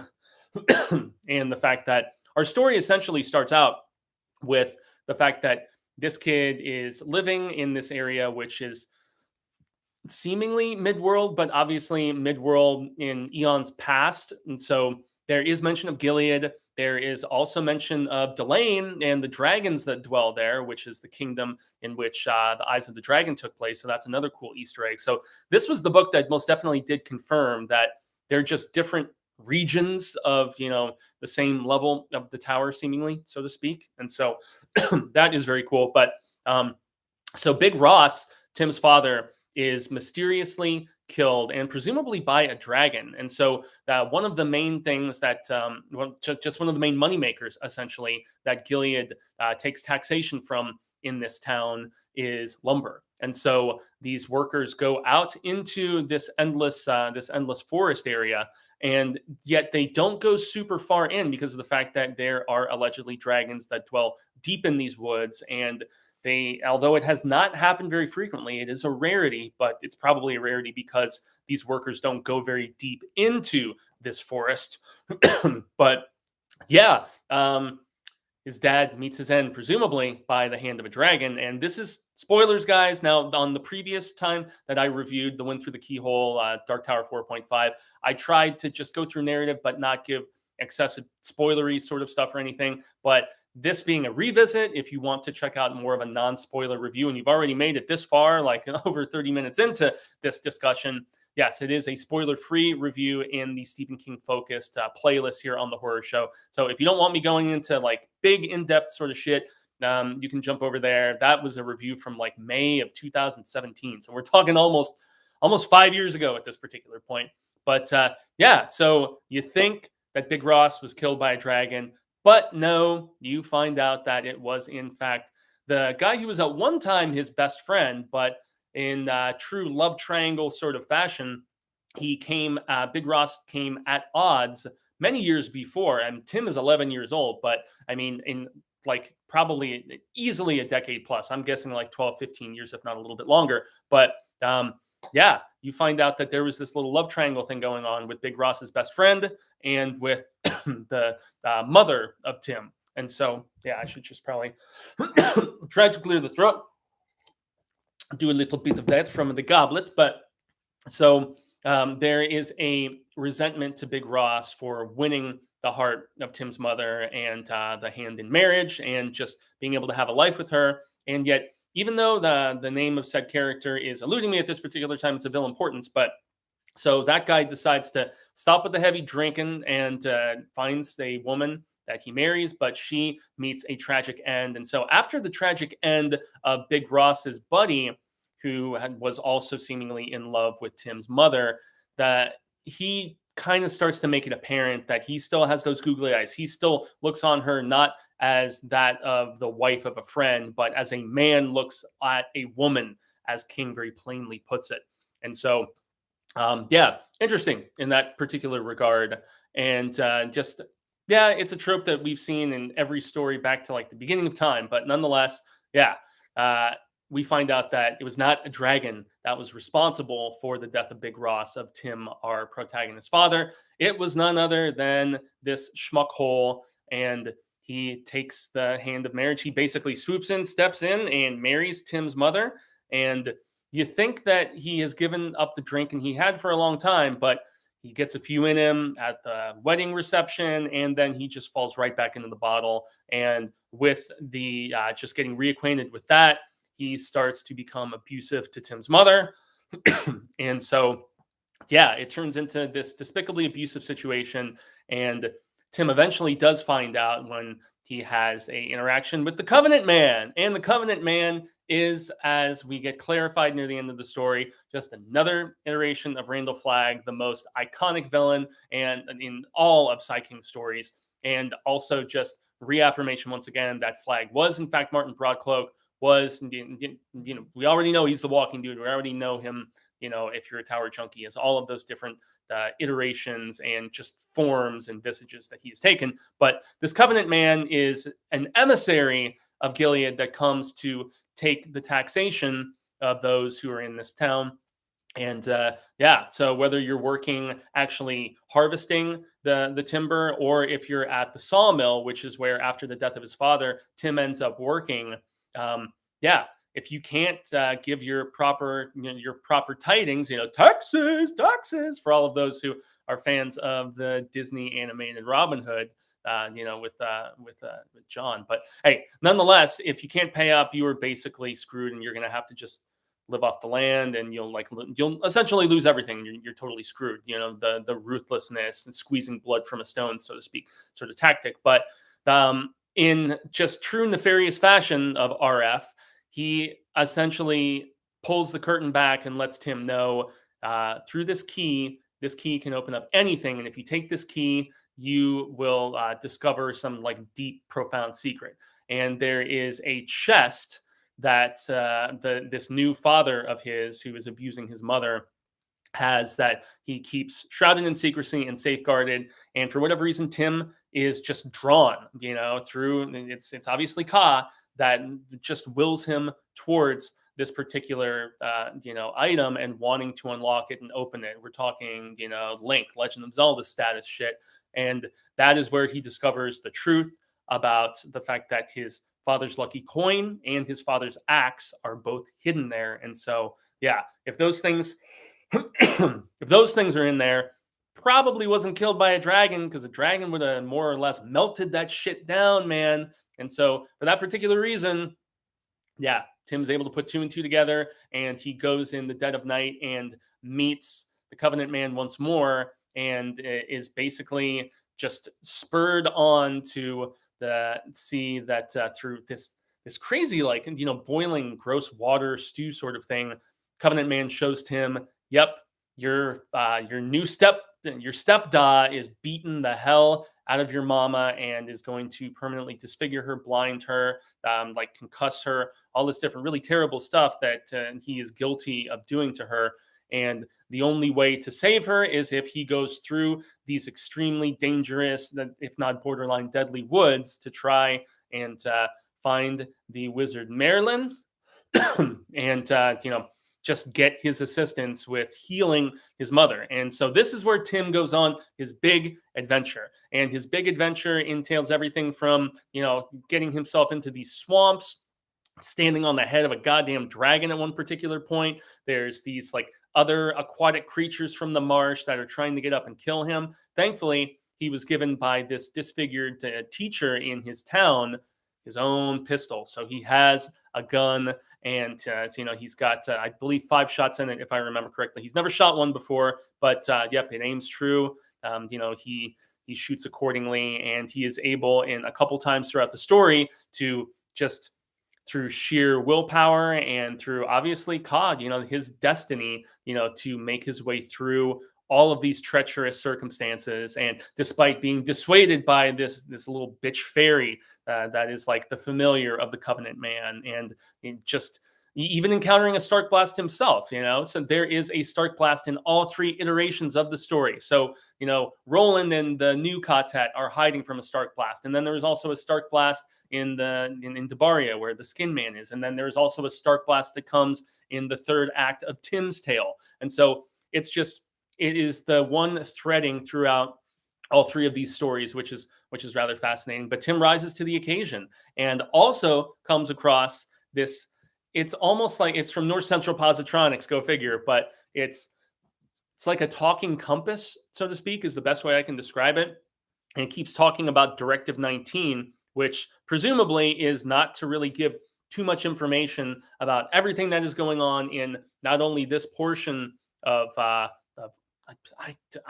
and the fact that our story essentially starts out with the fact that this kid is living in this area, which is seemingly Midworld, but obviously Midworld in eons past. And so there is mention of Gilead. There is also mention of Delane and the dragons that dwell there, which is the kingdom in which the Eyes of the Dragon took place. So that's another cool Easter egg. So this was the book that most definitely did confirm that they're just different regions of, the same level of the tower, seemingly, so to speak. And so that is very cool. But so Big Ross, Tim's father, is mysteriously killed, and presumably by a dragon. And so one of the main things that, just one of the main moneymakers, essentially, that Gilead takes taxation from in this town is lumber. And so these workers go out into this endless forest area, and yet they don't go super far in because of the fact that there are allegedly dragons that dwell deep in these woods. And although it has not happened very frequently, it is a rarity, but it's probably a rarity because these workers don't go very deep into this forest. But Yeah. His dad meets his end, presumably by the hand of a dragon. And this is spoilers, guys. Now, on the previous time that I reviewed the one through the Keyhole, Dark Tower 4.5, I tried to just go through narrative, but not give excessive spoilery sort of stuff or anything. But this being a revisit, if you want to check out more of a non-spoiler review, and you've already made it this far, like over 30 minutes into this discussion, yes, it is a spoiler-free review in the Stephen King focused playlist here on the Horror Show. So if you don't want me going into like big in-depth sort of shit, you can jump over there. That was a review from like May of 2017. So we're talking almost 5 years ago at this particular point. But yeah, so you think that Big Ross was killed by a dragon, but no, you find out that it was in fact the guy who was at one time his best friend, but in true love triangle sort of fashion, Big Ross came at odds many years before. And Tim is 11 years old, but I mean, in like probably easily a decade plus, I'm guessing like 12, 15 years, if not a little bit longer. But yeah, you find out that there was this little love triangle thing going on with Big Ross's best friend and with the mother of Tim. And so, yeah, I should just probably try to clear the throat, do a little bit of that from the goblet. But so there is a resentment to Big Ross for winning the heart of Tim's mother and the hand in marriage and just being able to have a life with her. And yet, even though the name of said character is eluding me at this particular time, it's of ill importance. But so that guy decides to stop with the heavy drinking and finds a woman that he marries, but she meets a tragic end. And so after the tragic end of Big Ross's buddy, who was also seemingly in love with Tim's mother, that he kind of starts to make it apparent that he still has those googly eyes. He still looks on her not as that of the wife of a friend, but as a man looks at a woman, as King very plainly puts it. And so, yeah, interesting in that particular regard. And just, yeah, it's a trope that we've seen in every story back to like the beginning of time. But nonetheless, yeah, we find out that it was not a dragon that was responsible for the death of Big Ross, of Tim, our protagonist's father. It was none other than this schmuckhole, and he takes the hand of marriage. He basically swoops in, steps in, and marries Tim's mother. And you think that he has given up the drinking he had for a long time, but he gets a few in him at the wedding reception, and then he just falls right back into the bottle. And with the just getting reacquainted with that, he starts to become abusive to Tim's mother. And so, yeah, it turns into this despicably abusive situation. And Tim eventually does find out when he has a interaction with the Covenant Man. And the Covenant Man is, as we get clarified near the end of the story, just another iteration of Randall Flagg, the most iconic villain and in all of Cy King stories. And also just reaffirmation once again that Flagg was in fact Martin Broadcloak, was, we already know he's the walking dude. We already know him, if you're a Tower junkie, as all of those different iterations and just forms and visages that he's taken. But this Covenant Man is an emissary of Gilead that comes to take the taxation of those who are in this town. And yeah, so whether you're working actually harvesting the timber, or if you're at the sawmill, which is where after the death of his father, Tim ends up working. Yeah, if you can't give your proper tidings, taxes for all of those who are fans of the Disney animated Robin Hood, with John. But hey, nonetheless, if you can't pay up, you are basically screwed, and you're going to have to just live off the land, and you'll essentially lose everything. You're totally screwed. The ruthlessness and squeezing blood from a stone, so to speak, sort of tactic. But in just true nefarious fashion of RF, he essentially pulls the curtain back and lets Tim know through this key can open up anything. And if you take this key, you will discover some like deep, profound secret. And there is a chest that this new father of his, who is abusing his mother, has, that he keeps shrouded in secrecy and safeguarded. And for whatever reason, Tim is just drawn, through, it's obviously Ka that just wills him towards this particular item and wanting to unlock it and open it. We're talking Link, Legend of Zelda status shit, and that is where he discovers the truth about the fact that his father's lucky coin and his father's axe are both hidden there. And so yeah, if those things if those things are in there, probably wasn't killed by a dragon, because a dragon would have more or less melted that shit down, man. And so for that particular reason, yeah, Tim's able to put two and two together, and he goes in the dead of night and meets the Covenant Man once more, and is basically just spurred on to see that through this crazy, like, boiling gross water stew sort of thing, Covenant Man shows Tim, yep, your stepda is beating the hell out of your mama and is going to permanently disfigure her, blind her, like concuss her, all this different really terrible stuff that he is guilty of doing to her. And the only way to save her is if he goes through these extremely dangerous, if not borderline deadly woods, to try and find the wizard Merlin and just get his assistance with healing his mother. And so this is where Tim goes on his big adventure. And his big adventure entails everything from, getting himself into these swamps, standing on the head of a goddamn dragon at one particular point. There's these like other aquatic creatures from the marsh that are trying to get up and kill him. Thankfully, he was given by this disfigured teacher in his town his own pistol. So he has a gun, and he's got I believe 5 shots in it, if I remember correctly. He's never shot one before, but yep, it aims true. He shoots accordingly, and he is able in a couple times throughout the story to just through sheer willpower and through obviously Cog, his destiny, to make his way through all of these treacherous circumstances. And despite being dissuaded by this little bitch fairy that is like the familiar of the Covenant Man, and just even encountering a Stark Blast himself, so there is a Stark Blast in all 3 iterations of the story. So, Roland and the new Ka-Tet are hiding from a Stark Blast. And then there's also a Stark Blast in Debaria, where the Skin Man is. And then there's also a Stark Blast that comes in the 3rd act of Tim's Tale. And so it is the one threading throughout all 3 of these stories, which is rather fascinating. But Tim rises to the occasion and also comes across this. It's almost like it's from North Central Positronics, go figure, but it's like a talking compass, so to speak, is the best way I can describe it. And it keeps talking about Directive 19, which presumably is not to really give too much information about everything that is going on in not only this portion of I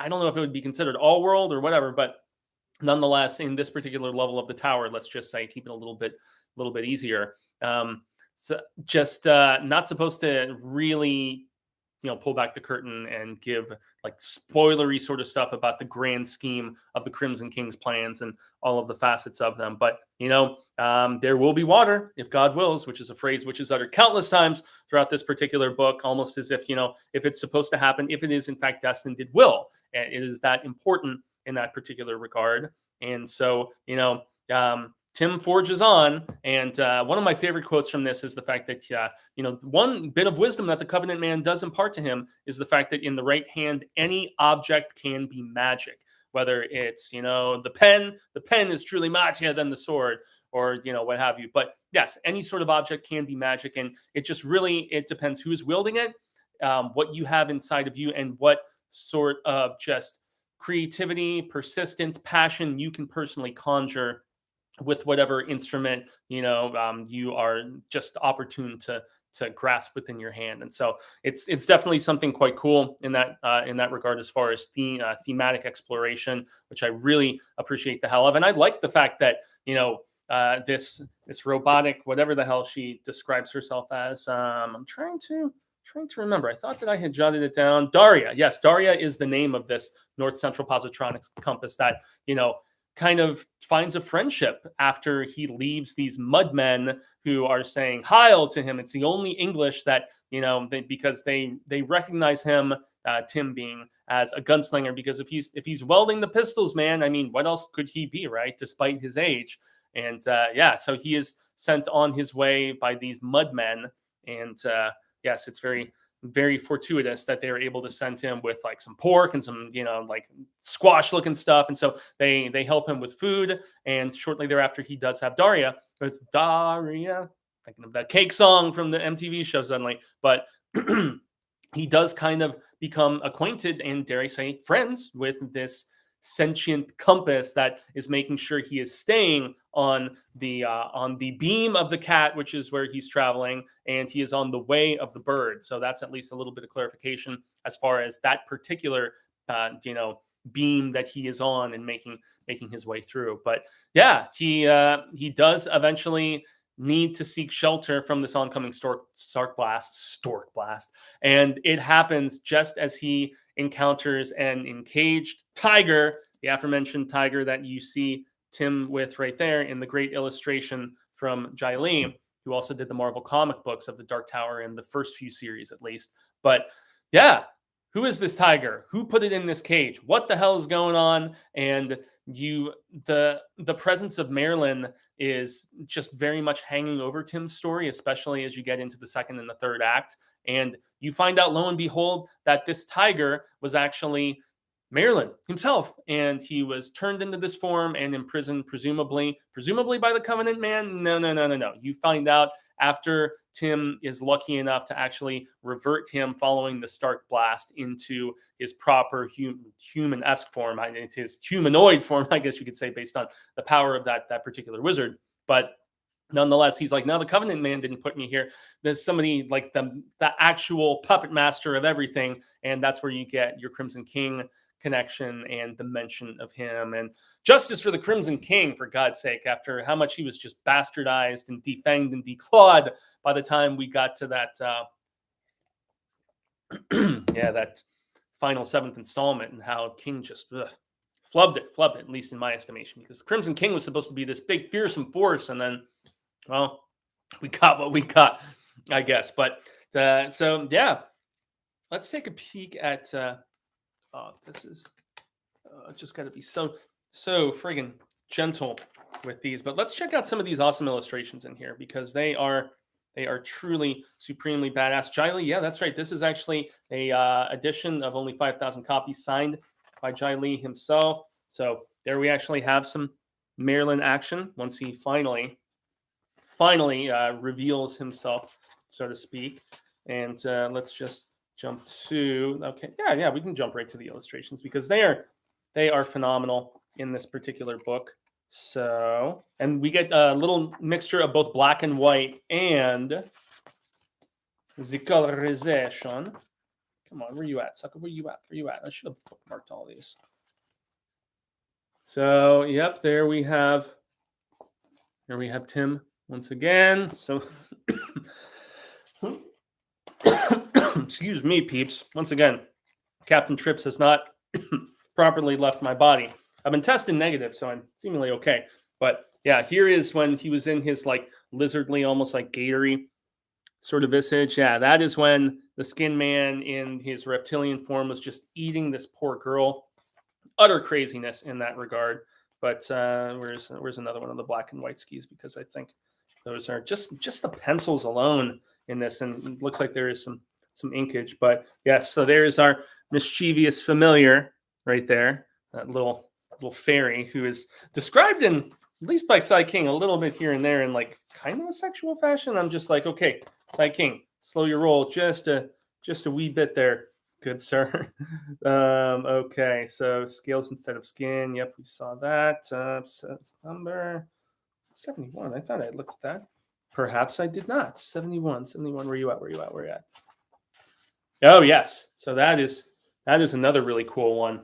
don't know if it would be considered all world or whatever, but nonetheless, in this particular level of the tower, let's just say, keep it a little bit easier. So just not supposed to really, pull back the curtain and give like spoilery sort of stuff about the grand scheme of the Crimson King's plans and all of the facets of them. But, there will be water if God wills, which is a phrase which is uttered countless times throughout this particular book, almost as if, if it's supposed to happen, if it is in fact destined, it will. And it is that important in that particular regard. And so, Tim forges on, and one of my favorite quotes from this is the fact that, one bit of wisdom that the Covenant Man does impart to him is the fact that in the right hand, any object can be magic, whether it's, the pen is truly mightier than the sword, or, what have you. But yes, any sort of object can be magic, and it depends who's wielding it, what you have inside of you, and what sort of just creativity, persistence, passion you can personally conjure with whatever instrument you are just opportune to grasp within your hand. And so it's definitely something quite cool in that regard, as far as thematic exploration, which I really appreciate the hell of. And I like the fact that this robotic, whatever the hell she describes herself as, I'm trying to remember. I thought that I had jotted it down. Daria. Yes, Daria is the name of this North Central Positronics compass that kind of finds a friendship after he leaves these mudmen who are saying "Heil" to him. It's the only English that, because they recognize him, Tim being, as a gunslinger, because if he's welding the pistols, man, I mean, what else could he be, right? Despite his age. And so he is sent on his way by these mudmen, And yes, it's very, very fortuitous that they were able to send him with like some pork and some, like squash looking stuff. And so they help him with food. And shortly thereafter, he does have Daria. It's Daria, thinking of that cake song from the MTV show suddenly. But he does kind of become acquainted and, dare I say, friends with this sentient compass that is making sure he is staying on the beam of the cat, which is where he's traveling, and he is on the way of the bird. So that's at least a little bit of clarification as far as that particular beam that he is on and making his way through. But yeah, he does eventually need to seek shelter from this oncoming stork blast, and it happens just as he encounters an encaged tiger, the aforementioned tiger that you see Tim with right there in the great illustration from Jaime, who also did the Marvel comic books of the Dark Tower in the first few series at least. But yeah, who is this tiger? Who put it in this cage? What the hell is going on? And the presence of Marilyn is just very much hanging over Tim's story, especially as you get into the second and the third act. And you find out, lo and behold, that this tiger was actually Marilyn himself, and he was turned into this form and imprisoned, presumably by the Covenant Man. No. You find out after Tim is lucky enough to actually revert him following the Stark blast into his proper human-esque form, his humanoid form, I guess you could say, based on the power of that particular wizard. But nonetheless, he's like, no, the Covenant Man didn't put me here. There's somebody like the actual puppet master of everything, and that's where you get your Crimson King connection and the mention of him. And justice for the Crimson King, for God's sake, after how much he was just bastardized and defanged and declawed by the time we got to that that final seventh installment, and how King just flubbed it, at least in my estimation, because Crimson King was supposed to be this big fearsome force, and then, well, we got what we got, I guess. But so yeah, let's take a peek at this is just got to be so friggin' gentle with these. But let's check out some of these awesome illustrations in here, because they are truly supremely badass. Jaime, yeah, that's right. This is actually a edition of only 5,000 copies, signed by Jaime himself. So there we actually have some Marilyn action once he finally reveals himself, so to speak. And let's just jump to, okay, yeah, we can jump right to the illustrations, because they are phenomenal in this particular book. So, and we get a little mixture of both black and white and the colorization. Come on, where you at, sucker? Where you at? I should have bookmarked all these. So, yep, there we have Tim once again. So excuse me, peeps. Once again, Captain Trips has not properly left my body. I've been tested negative, so I'm seemingly okay. But yeah, here is when he was in his like lizardly, almost like gatory sort of visage. Yeah, that is when the Skin Man in his reptilian form was just eating this poor girl. Utter craziness in that regard. But where's another one of the black and white skis? Because I think those are just the pencils alone in this, and it looks like there is some inkage. But yes, so there's our mischievous familiar right there, that little fairy who is described in, at least by Sai King, a little bit here and there in like kind of a sexual fashion. I'm just like, okay, Sai King, slow your roll just a wee bit there, good sir. Okay, so scales instead of skin. Yep, we saw that. Number 71. I thought I looked at that. Perhaps I did not. 71. Where you at? Oh, yes. So that is another really cool one,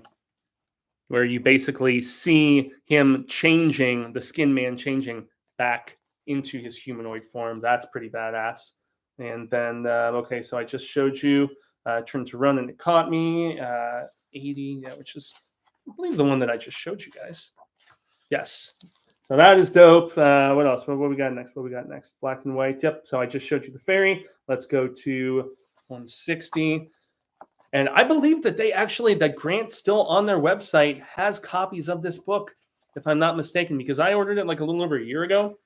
where you basically see him changing, the Skin Man changing back into his humanoid form. That's pretty badass. And then, okay, so I just showed you Turn to Run and It Caught Me. 80, yeah, which is, I believe, the one that I just showed you guys. Yes. So that is dope. What else? What we got next? Black and white. Yep. So I just showed you the fairy. Let's go to 160. And I believe that that Grant still on their website has copies of this book, if I'm not mistaken, because I ordered it like a little over a year ago.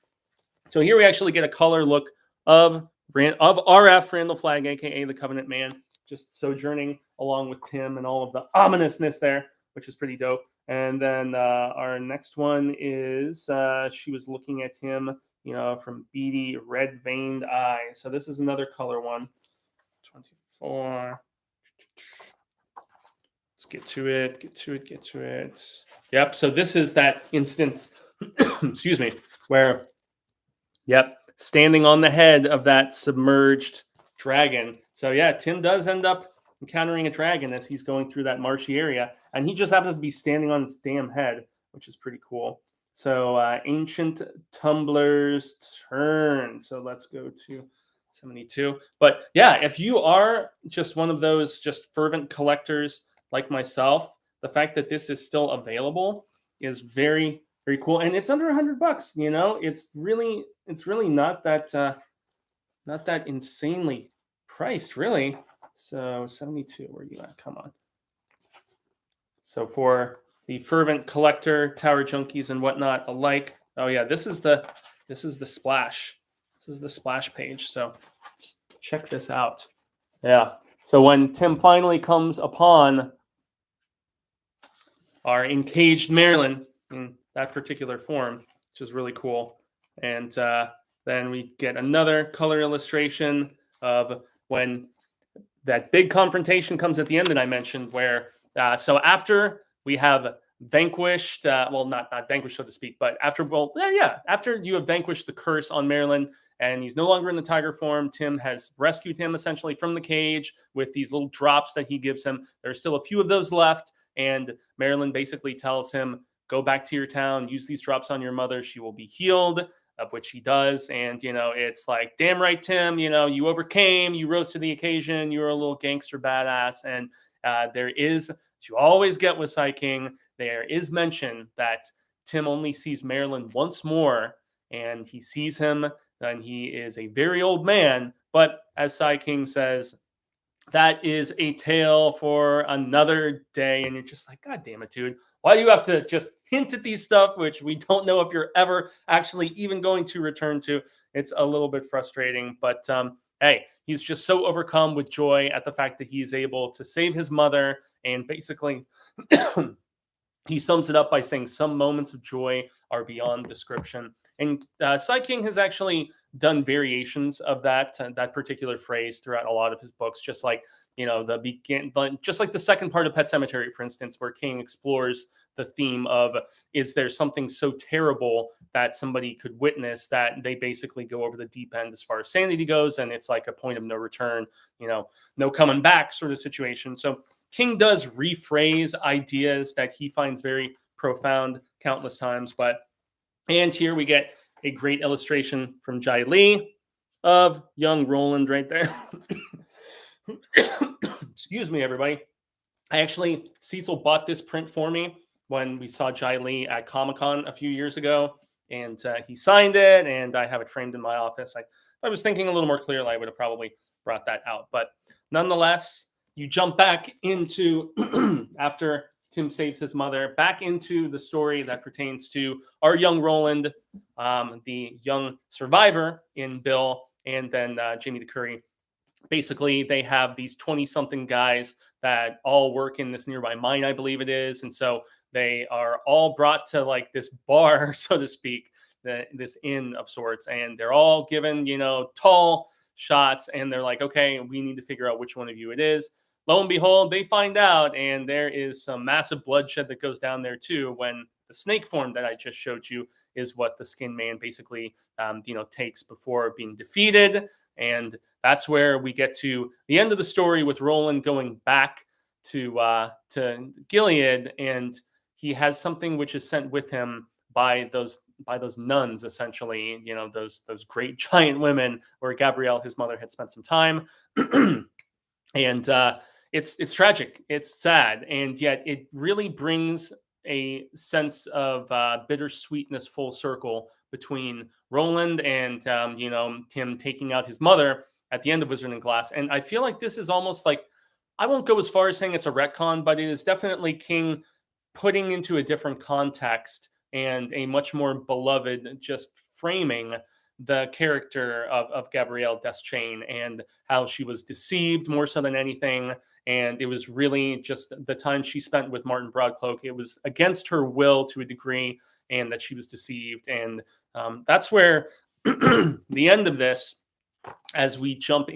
So here we actually get a color look of of RF, Randall Flagg, aka the Covenant Man, just sojourning along with Tim and all of the ominousness there, which is pretty dope. And then our next one is she was looking at him, from beady, red veined eyes. So this is another color one. 24. Let's get to it. Yep. So this is that instance, excuse me, where, yep, standing on the head of that submerged dragon. So yeah, Tim does end up encountering a dragon as he's going through that marshy area, and he just happens to be standing on its damn head, which is pretty cool. So Ancient Tumbler's turn. So let's go to 72. But yeah, if you are just one of those just fervent collectors like myself, the fact that this is still available is very, very cool, and it's under $100. It's really not that insanely priced, really. So 72, where are you at? Come on. So for the fervent collector, tower junkies, and whatnot alike, oh yeah, this is the splash. This is the splash page. So let's check this out. Yeah. So when Tim finally comes upon our encaged Marilyn in that particular form, which is really cool, and then we get another color illustration of when that big confrontation comes at the end that I mentioned, where so after we have vanquished, not vanquished, so to speak, but after you have vanquished the curse on Marilyn, and he's no longer in the tiger form, Tim has rescued him essentially from the cage with these little drops that he gives him. There's still a few of those left, and Marilyn basically tells him, go back to your town, use these drops on your mother, she will be healed, of which he does. And, it's like, damn right, Tim, you overcame, you rose to the occasion, you were a little gangster badass. And there is, as you always get with Sai King, there is mention that Tim only sees Marilyn once more, and he sees him, and he is a very old man. But as Sai King says, that is a tale for another day. And you're just like, God damn it, dude. Why do you have to just hint at these stuff, which we don't know if you're ever actually even going to return to? It's a little bit frustrating. But hey, he's just so overcome with joy at the fact that he's able to save his mother. And basically, he sums it up by saying some moments of joy are beyond description. And Sai King has actually done variations of that particular phrase throughout a lot of his books, just like just like the second part of Pet Sematary, for instance, where King explores the theme of, is there something so terrible that somebody could witness that they basically go over the deep end as far as sanity goes, and it's like a point of no return, no coming back sort of situation. So King does rephrase ideas that he finds very profound countless times. And here we get a great illustration from Jai Lee of young Roland right there. Excuse me, everybody. Cecil bought this print for me when we saw Jai Lee at Comic-Con a few years ago, and he signed it, and I have it framed in my office. I was thinking a little more clearly, I would have probably brought that out. But nonetheless, you jump back into, after Tim saves his mother, back into the story that pertains to our young Roland, the young survivor in Bill, and then Jamie the Curry. Basically, they have these 20-something guys that all work in this nearby mine, I believe it is. And so they are all brought to like this bar, so to speak, this inn of sorts. And they're all given, tall shots. And they're like, okay, we need to figure out which one of you it is. Lo and behold, they find out, and there is some massive bloodshed that goes down there too, when the snake form that I just showed you is what the Skin Man basically, takes before being defeated. And that's where we get to the end of the story with Roland going back to Gilead, and he has something which is sent with him by those nuns, essentially, those great giant women where Gabrielle, his mother, had spent some time. And it's tragic, it's sad, and yet it really brings a sense of bittersweetness full circle between Roland and Tim taking out his mother at the end of Wizard and Glass. And I feel like this is almost like, I won't go as far as saying it's a retcon, but it is definitely King putting into a different context and a much more beloved just framing the character of Gabrielle Deschain and how she was deceived more so than anything. And it was really just the time she spent with Martin Broadcloak. It was against her will to a degree, and that she was deceived. And that's where the end of this, as we jump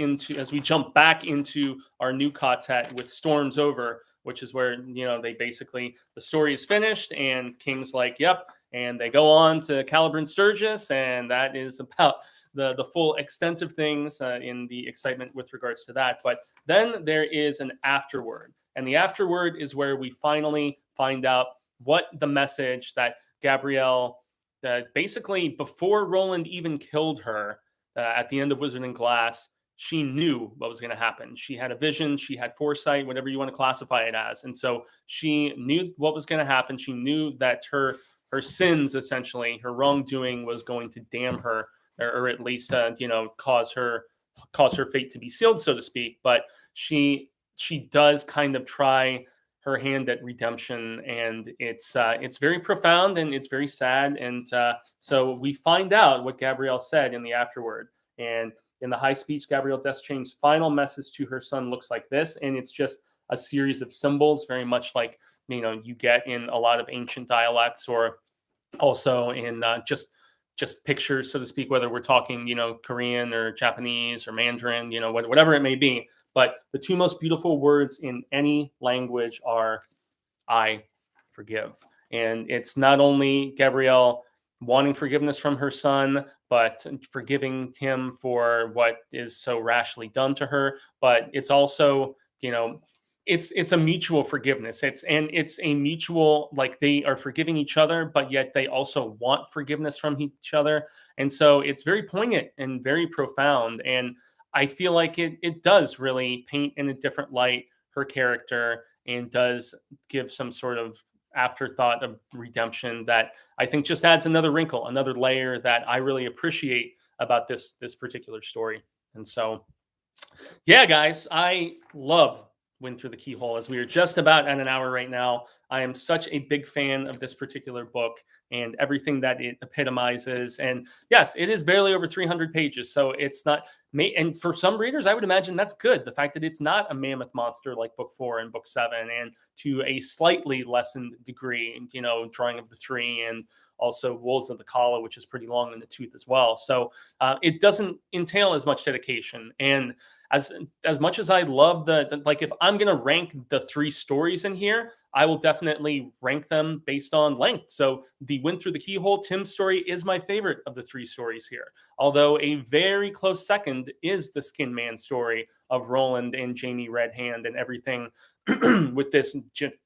back into our new Ka-Tet with Storms Over, which is where they basically, the story is finished and King's like, yep, and they go on to Caliburn Sturgis, and that is about the full extent of things in the excitement with regards to that. But then there is an afterword, and the afterword is where we finally find out what the message that Gabrielle, that basically before Roland even killed her, at the end of Wizard and Glass, she knew what was going to happen. She had a vision, she had foresight, whatever you want to classify it as. And so she knew what was going to happen. She knew that her sins, essentially, her wrongdoing, was going to damn her, or at least cause her fate to be sealed, so to speak. But she does kind of try her hand at redemption, and it's very profound and it's very sad. And so we find out what Gabrielle said in the afterword. And in the high speech, Gabrielle Deschain's final message to her son looks like this, and it's just a series of symbols, very much like you get in a lot of ancient dialects, or also in just pictures, so to speak, whether we're talking Korean or Japanese or Mandarin, whatever it may be. But the two most beautiful words in any language are "I forgive." And it's not only Gabrielle wanting forgiveness from her son, but forgiving him for what is so rashly done to her. But it's also, it's a mutual forgiveness. It's a mutual, like, they are forgiving each other, but yet they also want forgiveness from each other. And so it's very poignant and very profound. And I feel like it does really paint in a different light her character, and does give some sort of afterthought of redemption that I think just adds another wrinkle, another layer that I really appreciate about this particular story. And so, yeah, guys, I love Wind Through the Keyhole. As we are just about at an hour right now, I am such a big fan of this particular book and everything that it epitomizes. And yes, it is barely over 300 pages, so it's not. And for some readers, I would imagine that's good. The fact that it's not a mammoth monster like book 4 and book 7, and to a slightly lessened degree, Drawing of the Three, and also Wolves of the Kala, which is pretty long in the tooth as well. So it doesn't entail as much dedication. And as much as I love like, if I'm going to rank the 3 stories in here, I will definitely rank them based on length. So the Wind Through the Keyhole, Tim's story, is my favorite of the 3 stories here. Although a very close second is the Skin Man story of Roland and Jaime Red Hand, and everything with this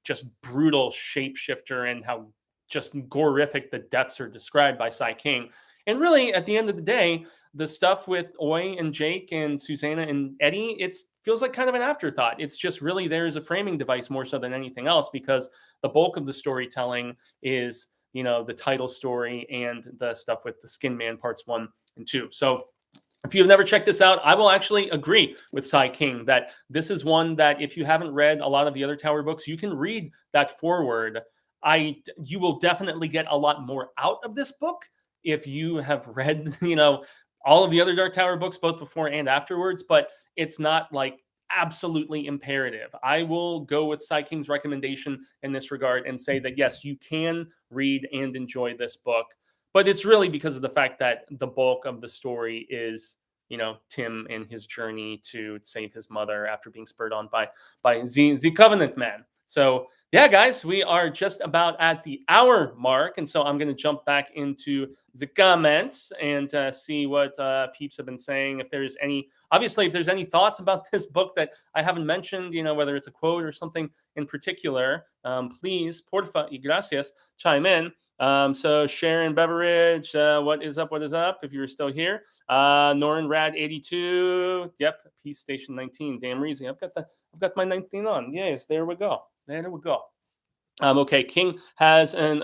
just brutal shapeshifter, and how just gorific the deaths are described by Sai King. And really, at the end of the day, the stuff with Oy and Jake and Susanna and Eddie, it feels like kind of an afterthought. It's just really there as a framing device more so than anything else, because the bulk of the storytelling is, the title story and the stuff with the Skin Man parts 1 and 2. So if you've never checked this out, I will actually agree with Sai King that this is one that, if you haven't read a lot of the other Tower books, you can read that forward. You will definitely get a lot more out of this book if you have read, all of the other Dark Tower books, both before and afterwards, but it's not like absolutely imperative. I will go with Sai King's recommendation in this regard and say that, yes, you can read and enjoy this book, but it's really because of the fact that the bulk of the story is, Tim and his journey to save his mother after being spurred on by the Covenant Man. So, yeah, guys, we are just about at the hour mark. And so I'm going to jump back into the comments and see what peeps have been saying. If there's any thoughts about this book that I haven't mentioned, whether it's a quote or something in particular, please, porfa y gracias, chime in. So Sharon Beveridge, what is up? If you're still here, Norin Rad 82. Yep. Peace Station 19. Damn Reezy. I've got my 19 on. Yes. There we go. Okay. King has an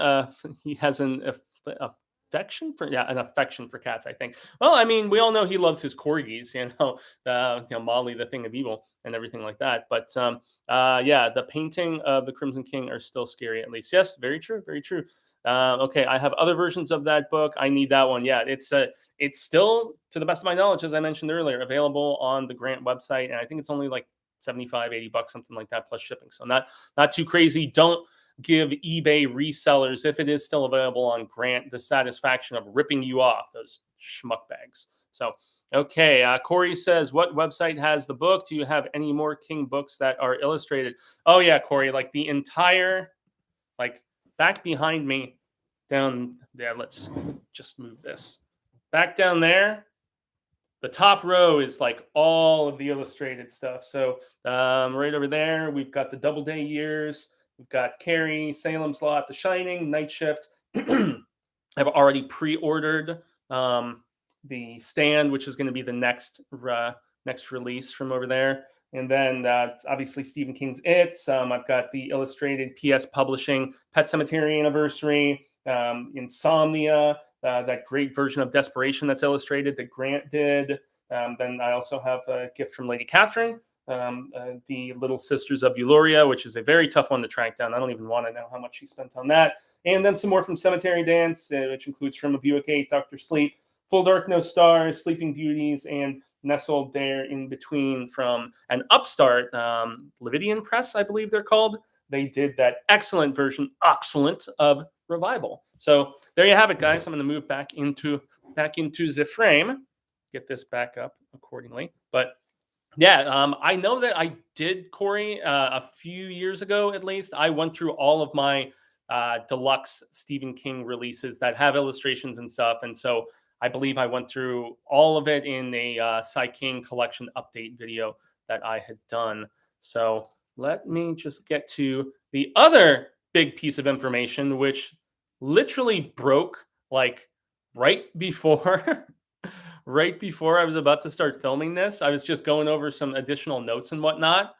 affection for cats, I think. Well, I mean, we all know he loves his corgis, Molly, the thing of evil, and everything like that. But the painting of the Crimson King are still scary, at least. Yes, very true, very true. Okay, I have other versions of that book. I need that one. Yeah, it's still, to the best of my knowledge, as I mentioned earlier, available on the Grant website, and I think it's only like 75, 80 bucks, something like that, plus shipping. So not too crazy. Don't give eBay resellers, if it is still available on Grant, the satisfaction of ripping you off, those schmuck bags. So, okay, Corey says, what website has the book? Do you have any more King books that are illustrated? Oh yeah, Corey, like the entire, like back behind me, down there. Let's just move this back down there. The top row is like all of the illustrated stuff. So right over there, we've got the Doubleday Years. We've got Carrie, Salem's Lot, The Shining, Night Shift. I've already pre-ordered the Stand, which is going to be the next release from over there. And then obviously Stephen King's It. I've got the illustrated PS Publishing Pet Sematary Anniversary, Insomnia, that great version of Desperation that's illustrated that Grant did. Then I also have a gift from Lady Catherine, the Little Sisters of Eulalia, which is a very tough one to track down. I don't even want to know how much she spent on that. And then some more from Cemetery Dance, which includes From a Buick 8, Dr. Sleep, Full Dark, No Stars, Sleeping Beauties, and nestled there in between from an upstart, Levidian Press, I believe they're called. They did that excellent version, of Revival. So there you have it, guys. I'm going to move back into the frame, get this back up accordingly. But yeah, I know that I did, Corey, a few years ago at least. I went through all of my deluxe Stephen King releases that have illustrations and stuff, and so I believe I went through all of it in a Sai King collection update video that I had done. So let me just get to the other big piece of information, which literally broke like right before right before I was about to start filming this. I was just going over some additional notes and whatnot.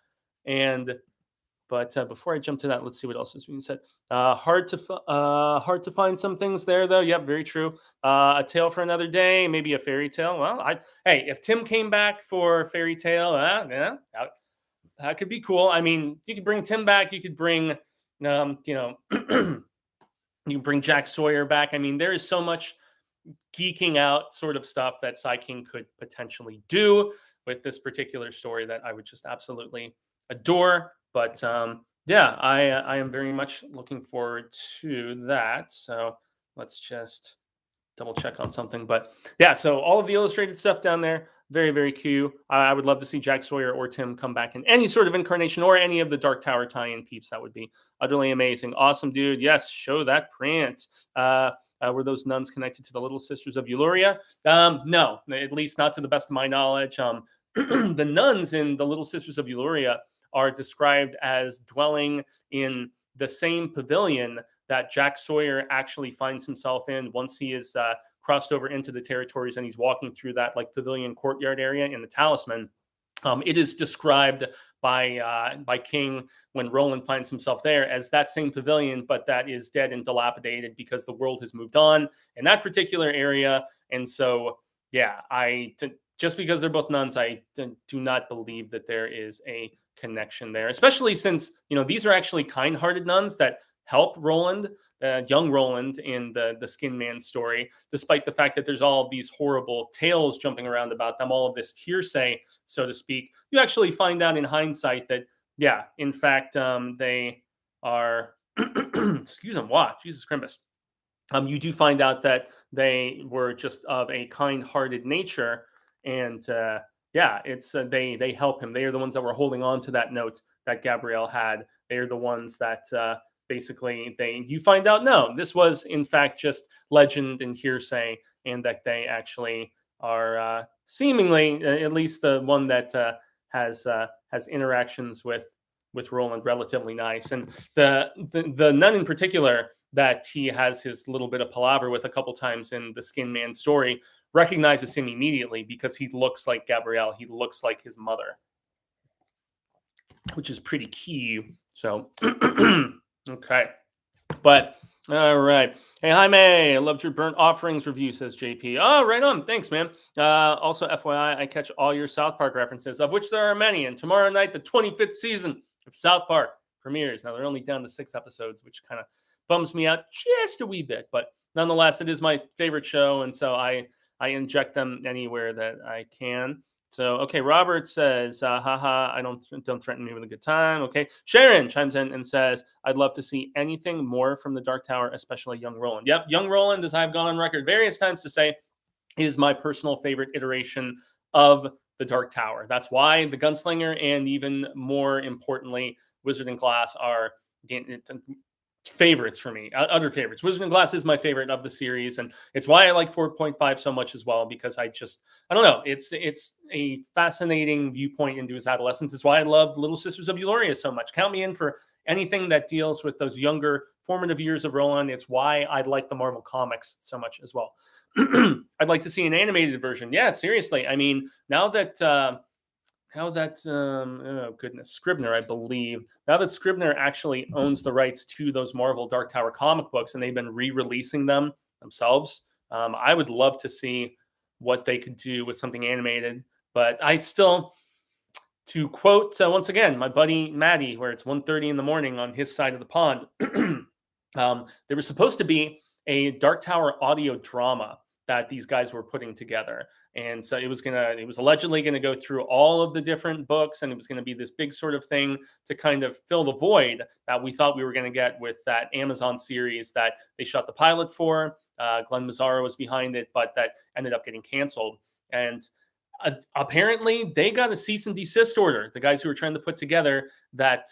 But before I jump to that, let's see what else is being said. Hard to find some things there, though. Yep, very true. A Tale for Another Day, maybe a fairy tale. Well, hey, if Tim came back for fairy tale, yeah, that could be cool. I mean, you could bring Tim back. You could bring, you can bring Jack Sawyer back. I mean, there is so much geeking out sort of stuff that Sai King could potentially do with this particular story that I would just absolutely adore. But yeah, I am very much looking forward to that. So let's just double check on something. But yeah, so all of the illustrated stuff down there, very, very cute. I would love to see Jack Sawyer or Tim come back in any sort of incarnation or any of the Dark Tower tie-in peeps. That would be utterly amazing. Awesome, dude. Yes, show that print. Were those nuns connected to the Little Sisters of Eulalia? No, at least not to the best of my knowledge. The nuns in the Little Sisters of Eulalia are described as dwelling in the same pavilion that Jack Sawyer actually finds himself in once he is crossed over into the territories and he's walking through that like pavilion courtyard area in the Talisman. It is described by King when Roland finds himself there as that same pavilion, but that is dead and dilapidated because the world has moved on in that particular area. And so, yeah, just because they're both nuns, I do not believe that there is a connection there, especially since, these are actually kind-hearted nuns that help Roland, young Roland, in the Skin Man story, despite the fact that there's all of these horrible tales jumping around about them, all of this hearsay, so to speak. You actually find out in hindsight that, yeah, in fact, they are, excuse them, wow, Jesus Christ. You do find out that they were just of a kind-hearted nature, and yeah, it's they help him. They are the ones that were holding on to that note that Gabrielle had. They are the ones that basically you find out, no, this was in fact just legend and hearsay, and that they actually are seemingly, at least the one that has interactions with Roland, relatively nice. And the nun in particular that he has his little bit of palaver with a couple times in the Skin Man story recognizes him immediately because he looks like Gabrielle. He looks like his mother, which is pretty key. So, okay. But, all right. Hey, Jaime, I loved your Burnt Offerings review, says JP. Oh, right on. Thanks, man. Also, FYI, I catch all your South Park references, of which there are many. And tomorrow night, the 25th season of South Park premieres. Now, they're only down to 6 episodes, which kind of bums me out just a wee bit, but nonetheless, it is my favorite show, and so I inject them anywhere that I can. So okay, Robert says, haha, I don't threaten me with a good time. Okay. Sharon chimes in and says, I'd love to see anything more from the Dark Tower, especially young Roland. Yep, young Roland, as I've gone on record various times to say, is my personal favorite iteration of the Dark Tower. That's why the Gunslinger and even more importantly, Wizard and Glass are favorites for me, other favorites. Wizard and Glass is my favorite of the series, and it's why I like 4.5 so much as well, because I don't know, it's a fascinating viewpoint into his adolescence. It's why I love Little Sisters of Eulalia so much. Count me in for anything that deals with those younger formative years of Roland. It's why I like the Marvel comics so much as well. I'd like to see an animated version. Yeah, seriously. I mean, now that oh goodness, Scribner, I believe, now that Scribner actually owns the rights to those Marvel Dark Tower comic books and they've been re-releasing them themselves, I would love to see what they could do with something animated. But I still, to quote once again my buddy Maddie, where it's 1:30 in the morning on his side of the pond, there was supposed to be a Dark Tower audio drama that these guys were putting together. And so it was allegedly gonna go through all of the different books, and it was gonna be this big sort of thing to kind of fill the void that we thought we were gonna get with that Amazon series that they shot the pilot for. Glenn Mazzara was behind it, but that ended up getting canceled. And apparently they got a cease and desist order, the guys who were trying to put together that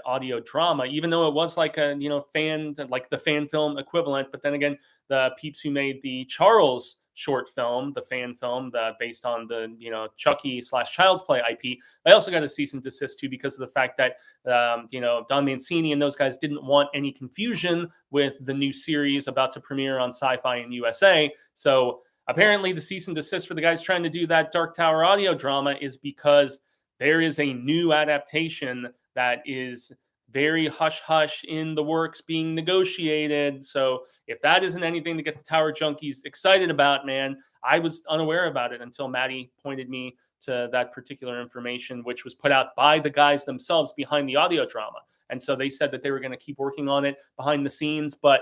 audio drama, even though it was like a the fan film equivalent. But then again, the peeps who made the Charles short film, the fan film based on the Chucky / Child's Play IP, they also got a cease and desist too, because of the fact that Don Mancini and those guys didn't want any confusion with the new series about to premiere on Sci-Fi and USA. So apparently the cease and desist for the guys trying to do that Dark Tower audio drama is because there is a new adaptation that is very hush-hush in the works being negotiated. So if that isn't anything to get the Tower Junkies excited about, man, I was unaware about it until Maddie pointed me to that particular information, which was put out by the guys themselves behind the audio drama. And so they said that they were going to keep working on it behind the scenes. But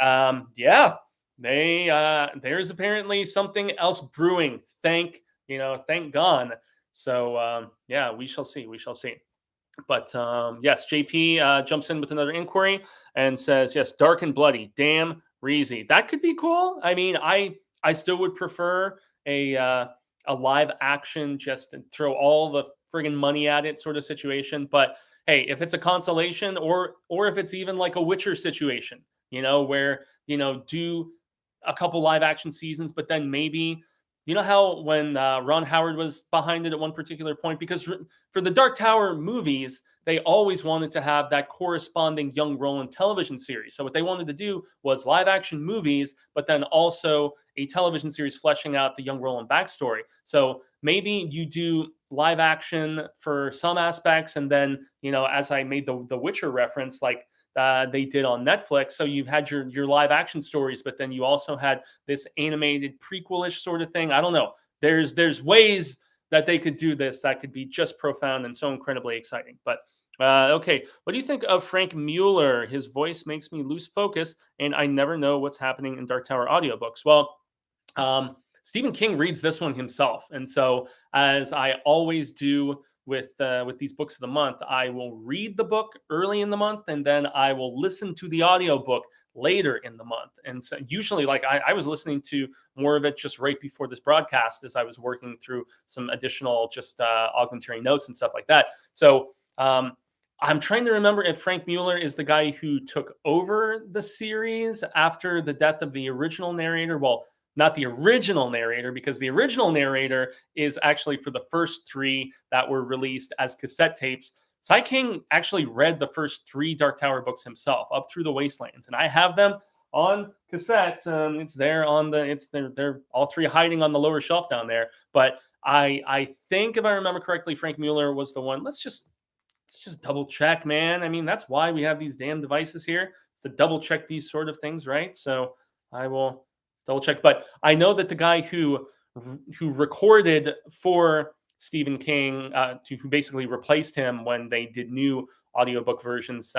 yeah, there's apparently something else brewing. Thank God. So yeah, we shall see. But yes, JP jumps in with another inquiry and says, yes, dark and bloody. Damn, Reezy. That could be cool. I mean, I still would prefer a live action, just to throw all the friggin' money at it sort of situation. But hey, if it's a consolation, or if it's even like a Witcher situation, where do a couple live action seasons, but then maybe, how when Ron Howard was behind it at one particular point, because for the Dark Tower movies, they always wanted to have that corresponding Young Roland television series. So what they wanted to do was live action movies, but then also a television series fleshing out the Young Roland backstory. So maybe you do live action for some aspects, and then, as I made the Witcher reference, like they did on Netflix. So you've had your live action stories, but then you also had this animated prequelish sort of thing. I don't know. There's ways that they could do this that could be just profound and so incredibly exciting. But okay, what do you think of Frank Mueller? His voice makes me lose focus, and I never know what's happening in Dark Tower audiobooks. Well, Stephen King reads this one himself, and so as I always do with these books of the month, I will read the book early in the month, and then I will listen to the audiobook later in the month. And so usually, like I was listening to more of it just right before this broadcast as I was working through some additional just augmentary notes and stuff like that. So I'm trying to remember if Frank Mueller is the guy who took over the series after the death of the original narrator. Well, not the original narrator, because the original narrator is actually for the first 3 that were released as cassette tapes. Cy King actually read the first 3 Dark Tower books himself, Up Through the Wastelands, and I have them on cassette. It's there they're all 3 hiding on the lower shelf down there. But I think, if I remember correctly, Frank Mueller was the one. Let's just double check, man. I mean, that's why we have these damn devices here, to double check these sort of things, right? So I will double check. But I know that the guy who recorded for Stephen King, who basically replaced him when they did new audiobook versions,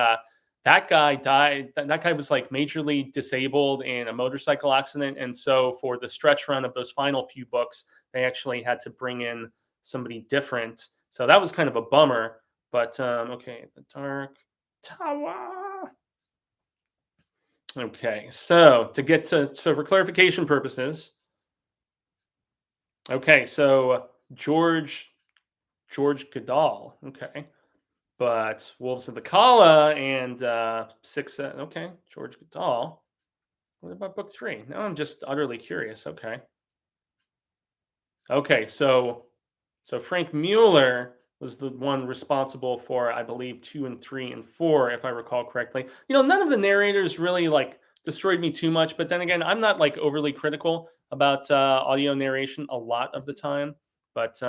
that guy died. That guy was like majorly disabled in a motorcycle accident, and so for the stretch run of those final few books, they actually had to bring in somebody different. So that was kind of a bummer. But okay, the Dark Tower. Okay, so to get to for clarification purposes, okay, so George Goodall, okay, but Wolves of the Kala and six. Okay, George Goodall. What about book three? Now I'm just utterly curious. Okay, okay, so Frank Mueller was the one responsible for, I believe, two and three and four, if I recall correctly. None of the narrators really like destroyed me too much, but then again, I'm not like overly critical about audio narration a lot of the time. But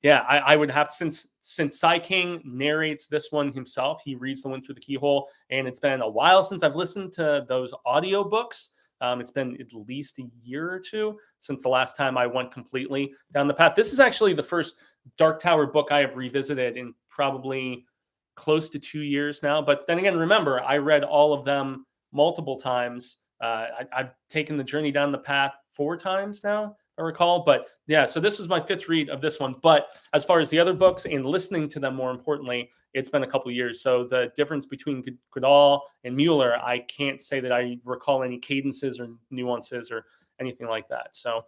yeah, I would have since Sai King narrates this one himself, he reads the one through the keyhole, and it's been a while since I've listened to those audio books. It's been at least a year or two since the last time I went completely down the path. This is actually the first Dark Tower book I have revisited in probably close to 2 years now. But then again, remember, I read all of them multiple times. I've taken the journey down the path 4 times now, I recall. But yeah, so this was my fifth read of this one. But as far as the other books and listening to them, more importantly, it's been a couple years. So the difference between Goodall and Mueller, I can't say that I recall any cadences or nuances or anything like that. So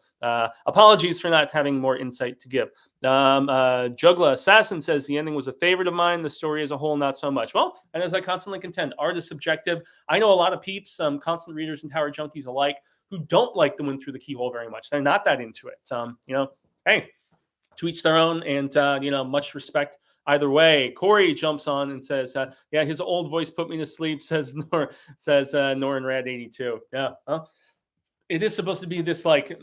apologies for not having more insight to give. Juggler Assassin says the ending was a favorite of mine. The story as a whole, not so much. Well, and as I constantly contend, art is subjective. I know a lot of peeps, constant readers and Tower junkies alike, who don't like the one through the keyhole very much. They're not that into it. Hey, to each their own, and much respect either way. Corey jumps on and says, "Yeah, his old voice put me to sleep." Says Norin Rad 82. Yeah, it is supposed to be this like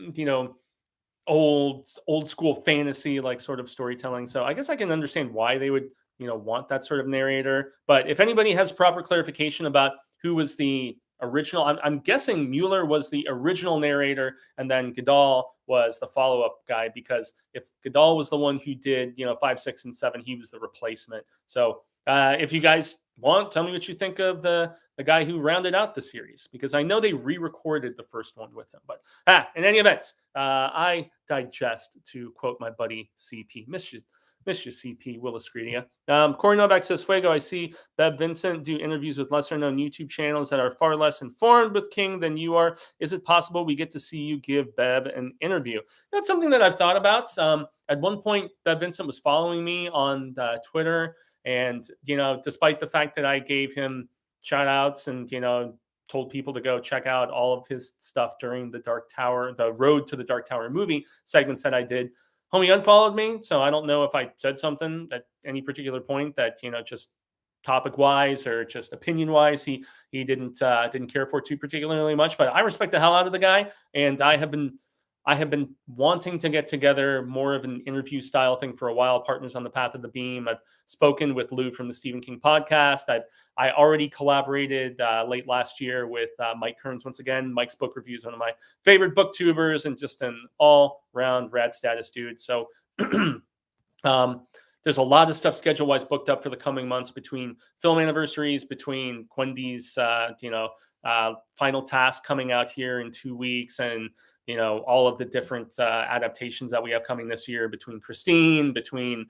old school fantasy like sort of storytelling. So I guess I can understand why they would want that sort of narrator. But if anybody has proper clarification about who was the original, I'm guessing Mueller was the original narrator, and then Goodall was the follow-up guy, because if Goodall was the one who did 5, 6, and 7, he was the replacement. So if you guys want, tell me what you think of the guy who rounded out the series, because I know they re-recorded the first one with him. But in any event, I digest, to quote my buddy CP. Miss you, CP, Willis Greedia. Corey Novak says, Fuego, I see Bev Vincent do interviews with lesser-known YouTube channels that are far less informed with King than you are. Is it possible we get to see you give Bev an interview? That's something that I've thought about. At one point, Bev Vincent was following me on Twitter, and despite the fact that I gave him shout-outs and told people to go check out all of his stuff during the Road to the Dark Tower movie segments that I did, homie unfollowed me. So I don't know if I said something at any particular point that just topic wise or just opinion wise he didn't care for too particularly much. But I respect the hell out of the guy, and I have been wanting to get together more of an interview style thing for a while. Partners on the Path of the Beam. I've spoken with Lou from the Stephen King podcast. I already collaborated late last year with Mike Kearns once again. Mike's book reviews, one of my favorite booktubers and just an all-round rad status dude. So there's a lot of stuff schedule-wise booked up for the coming months, between film anniversaries, between Quendy's final task coming out here in 2 weeks, and all of the different adaptations that we have coming this year, between Christine, between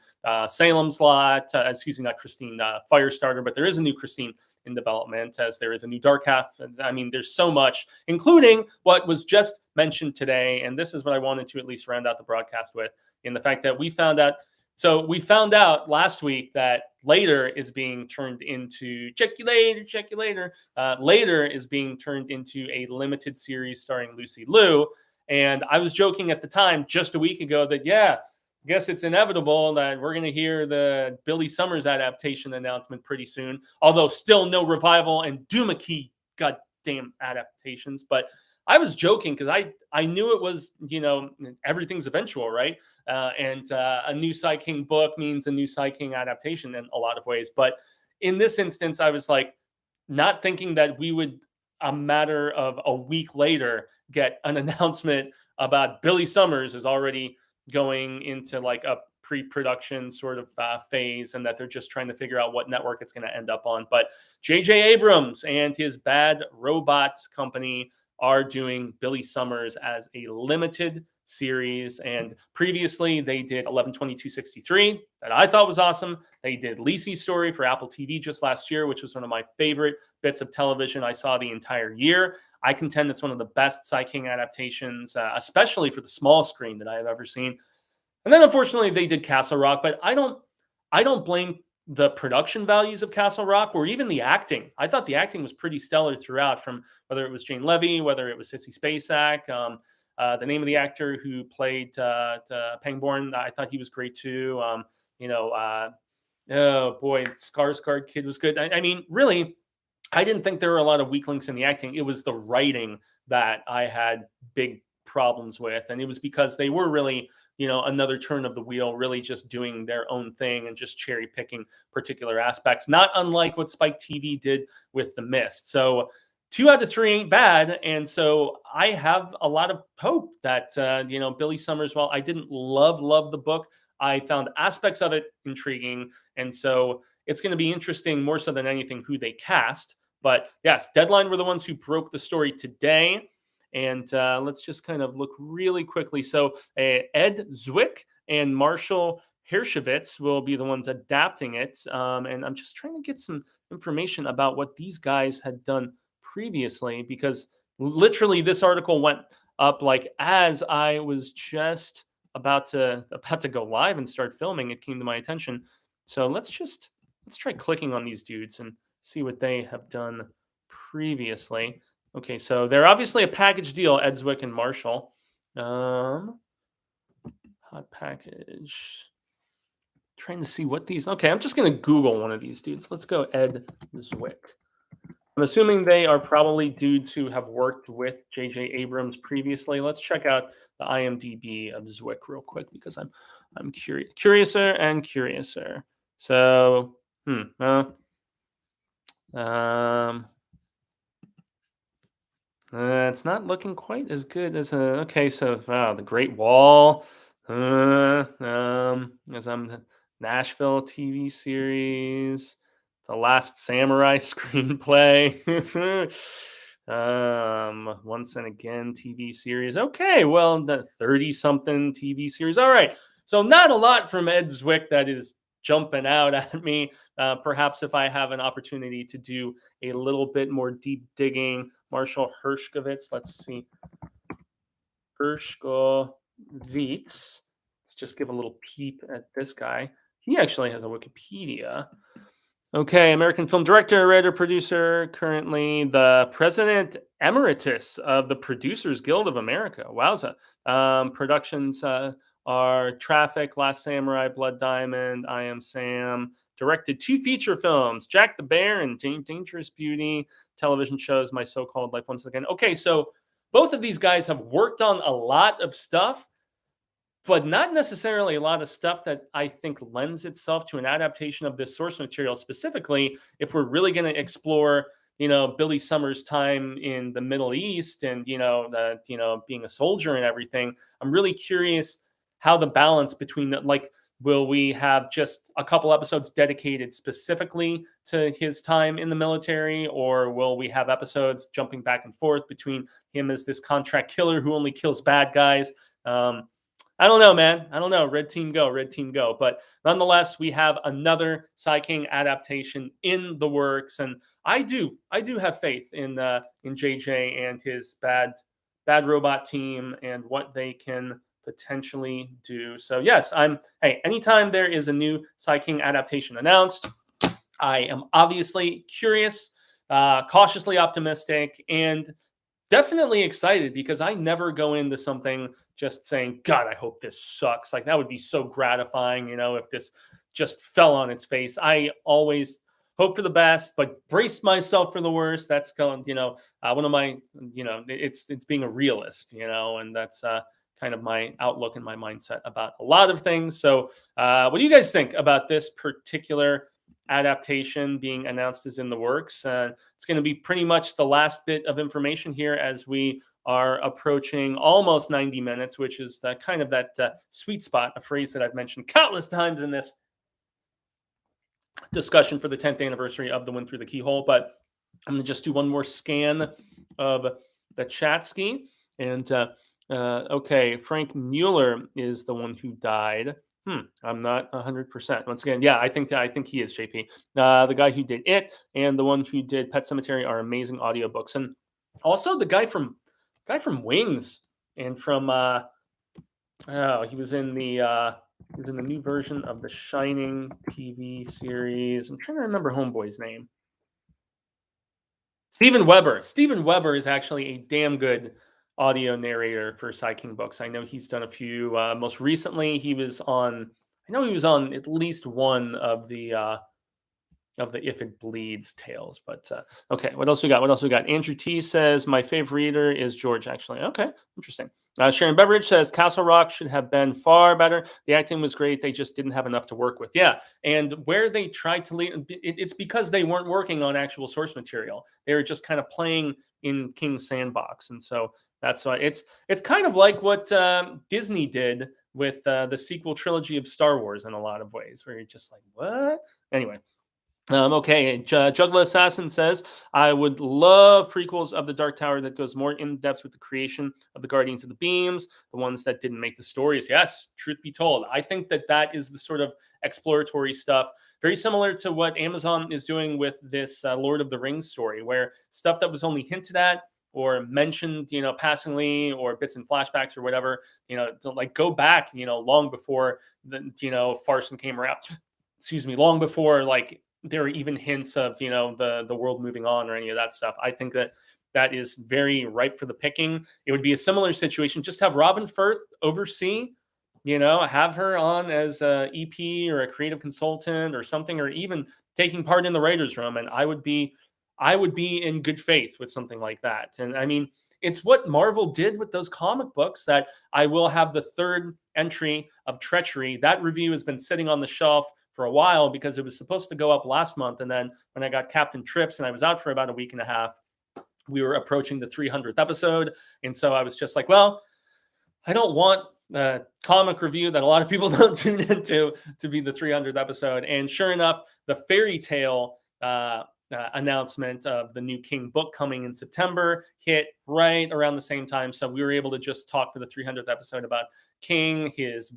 Salem's Lot, not Christine, Firestarter, but there is a new Christine in development, as there is a new Dark Half. I mean, there's so much, including what was just mentioned today, and this is what I wanted to at least round out the broadcast with, in the fact that we found out last week that Later is being turned into check you later. Later is being turned into a limited series starring Lucy Liu. And I was joking at the time, just a week ago, that I guess it's inevitable that we're going to hear the Billy Summers adaptation announcement pretty soon. Although still no revival and Doomakey goddamn adaptations. But I was joking because I knew it was, everything's eventual, right? And a new Sai King book means a new Sai King adaptation in a lot of ways. But in this instance, I was like, not thinking that we would, a matter of a week later, get an announcement about Billy Summers is already going into like a pre-production sort of phase, and that they're just trying to figure out what network it's going to end up on. But J.J. Abrams and his Bad Robot company are doing Billy Summers as a limited series. And previously, they did 11/22/63 that I thought was awesome. They did Lisi's Story for Apple TV just last year, which was one of my favorite bits of television I saw the entire year. I contend it's one of the best Sai King adaptations, especially for the small screen, that I have ever seen. And then unfortunately they did Castle Rock, but I don't blame the production values of Castle Rock or even the acting. I thought the acting was pretty stellar throughout, from whether it was Jane Levy, whether it was Sissy Spacek, the name of the actor who played Pangborn. I thought he was great too. Oh boy, Skarsgård kid was good. I mean, really, I didn't think there were a lot of weak links in the acting. It was the writing that I had big problems with. And it was because they were really, another turn of the wheel, really just doing their own thing and just cherry picking particular aspects, not unlike what Spike TV did with The Mist. So 2 out of 3 ain't bad. And so I have a lot of hope that, Billy Summers, while I didn't love the book, I found aspects of it intriguing. And so it's going to be interesting, more so than anything, who they cast. But yes, Deadline were the ones who broke the story today. And let's just kind of look really quickly. So Ed Zwick and Marshall Hershevitz will be the ones adapting it. And I'm just trying to get some information about what these guys had done previously, because literally this article went up like as I was just about to go live and start filming. It came to my attention. So let's try clicking on these dudes and see what they have done previously. Okay, so they're obviously a package deal, Ed Zwick and Marshall. Hot package. Trying to see what these. Okay, I'm just going to Google one of these dudes. Let's go Ed Zwick. I'm assuming they are probably due to have worked with J.J. Abrams previously. Let's check out the IMDb of Zwick real quick, because I'm curiouser and curiouser. So, it's not looking quite as good as okay. So, wow, The Great Wall, as I'm the Nashville TV series, The Last Samurai screenplay, Once and Again TV series. Okay, well, the 30-something TV series. All right, so not a lot from Ed Zwick that is jumping out at me. Perhaps if I have an opportunity to do a little bit more deep digging. Marshall Hershkovitz. Let's see. Hershkovitz. Let's just give a little peep at this guy. He actually has a Wikipedia. Okay, American film director, writer, producer, currently the president emeritus of the Producers Guild of America. Wowza. Productions are Traffic, Last Samurai, Blood Diamond, I Am Sam. Directed 2 feature films, Jack the Bear and Dangerous Beauty. Television shows, My So-Called Life Once Again. Okay, so both of these guys have worked on a lot of stuff, but not necessarily a lot of stuff that I think lends itself to an adaptation of this source material, specifically if we're really going to explore, Billy Summers' time in the Middle East and, being a soldier and everything. I'm really curious how the balance between will we have just a couple episodes dedicated specifically to his time in the military, or will we have episodes jumping back and forth between him as this contract killer who only kills bad guys? I don't know, man. I don't know. Red team go, red team go. But nonetheless, we have another Sai King adaptation in the works, and I do have faith in JJ and his bad robot team and what they can potentially do. So yes, anytime there is a new Sai King adaptation announced, I am obviously curious, cautiously optimistic, and definitely excited, because I never go into something just saying, God, I hope this sucks. Like, that would be so gratifying, if this just fell on its face. I always hope for the best, but brace myself for the worst. That's going, one of my, it's being a realist, and that's kind of my outlook and my mindset about a lot of things. So what do you guys think about this particular adaptation being announced as in the works? It's going to be pretty much the last bit of information here as we are approaching almost 90 minutes, which is kind of that sweet spot, a phrase that I've mentioned countless times in this discussion for the 10th anniversary of the win through the Keyhole. But I'm going to just do one more scan of the chat ski. And okay, Frank Mueller is the one who died. I'm not 100%. Once again, yeah, I think he is JP. The guy who did It and the one who did Pet Cemetery are amazing audiobooks. And also the guy from Wings and from he was in the new version of the Shining TV series. I'm trying to remember Homeboy's name. Steven Weber. Steven Weber is actually a damn good audio narrator for Sai King books. I know he's done a few. Most recently, he was on at least one of the If It Bleeds tales. But okay, what else we got? Andrew T says my favorite reader is George. Actually, okay, interesting. Sharon Beveridge says Castle Rock should have been far better. The acting was great. They just didn't have enough to work with. Yeah, and where they tried to lead, it's because they weren't working on actual source material. They were just kind of playing in King's sandbox, and so that's why it's kind of like what Disney did with the sequel trilogy of Star Wars in a lot of ways, where you're just like, what? Anyway. Okay, Juggler Assassin says, I would love prequels of The Dark Tower that goes more in depth with the creation of the Guardians of the Beams, the ones that didn't make the stories. Yes, truth be told, I think that is the sort of exploratory stuff, very similar to what Amazon is doing with this Lord of the Rings story, where stuff that was only hinted at or mentioned, passingly, or bits and flashbacks or whatever, to like go back, long before the, Farson came around. Excuse me, long before like there are even hints of the world moving on or any of that stuff. I think that is very ripe for the picking. It would be a similar situation. Just have Robin Firth oversee, have her on as a EP or a creative consultant or something, or even taking part in the writers' room. And I would be in good faith with something like that. And I mean, it's what Marvel did with those comic books that I will have the third entry of Treachery. That review has been sitting on the shelf for a while because it was supposed to go up last month. And then when I got Captain Trips and I was out for about a week and a half, we were approaching the 300th episode. And so I was just like, well, I don't want a comic review that a lot of people don't tune into to be the 300th episode. And sure enough, the fairy tale announcement of the new King book coming in September hit right around the same time. So we were able to just talk for the 300th episode about King, his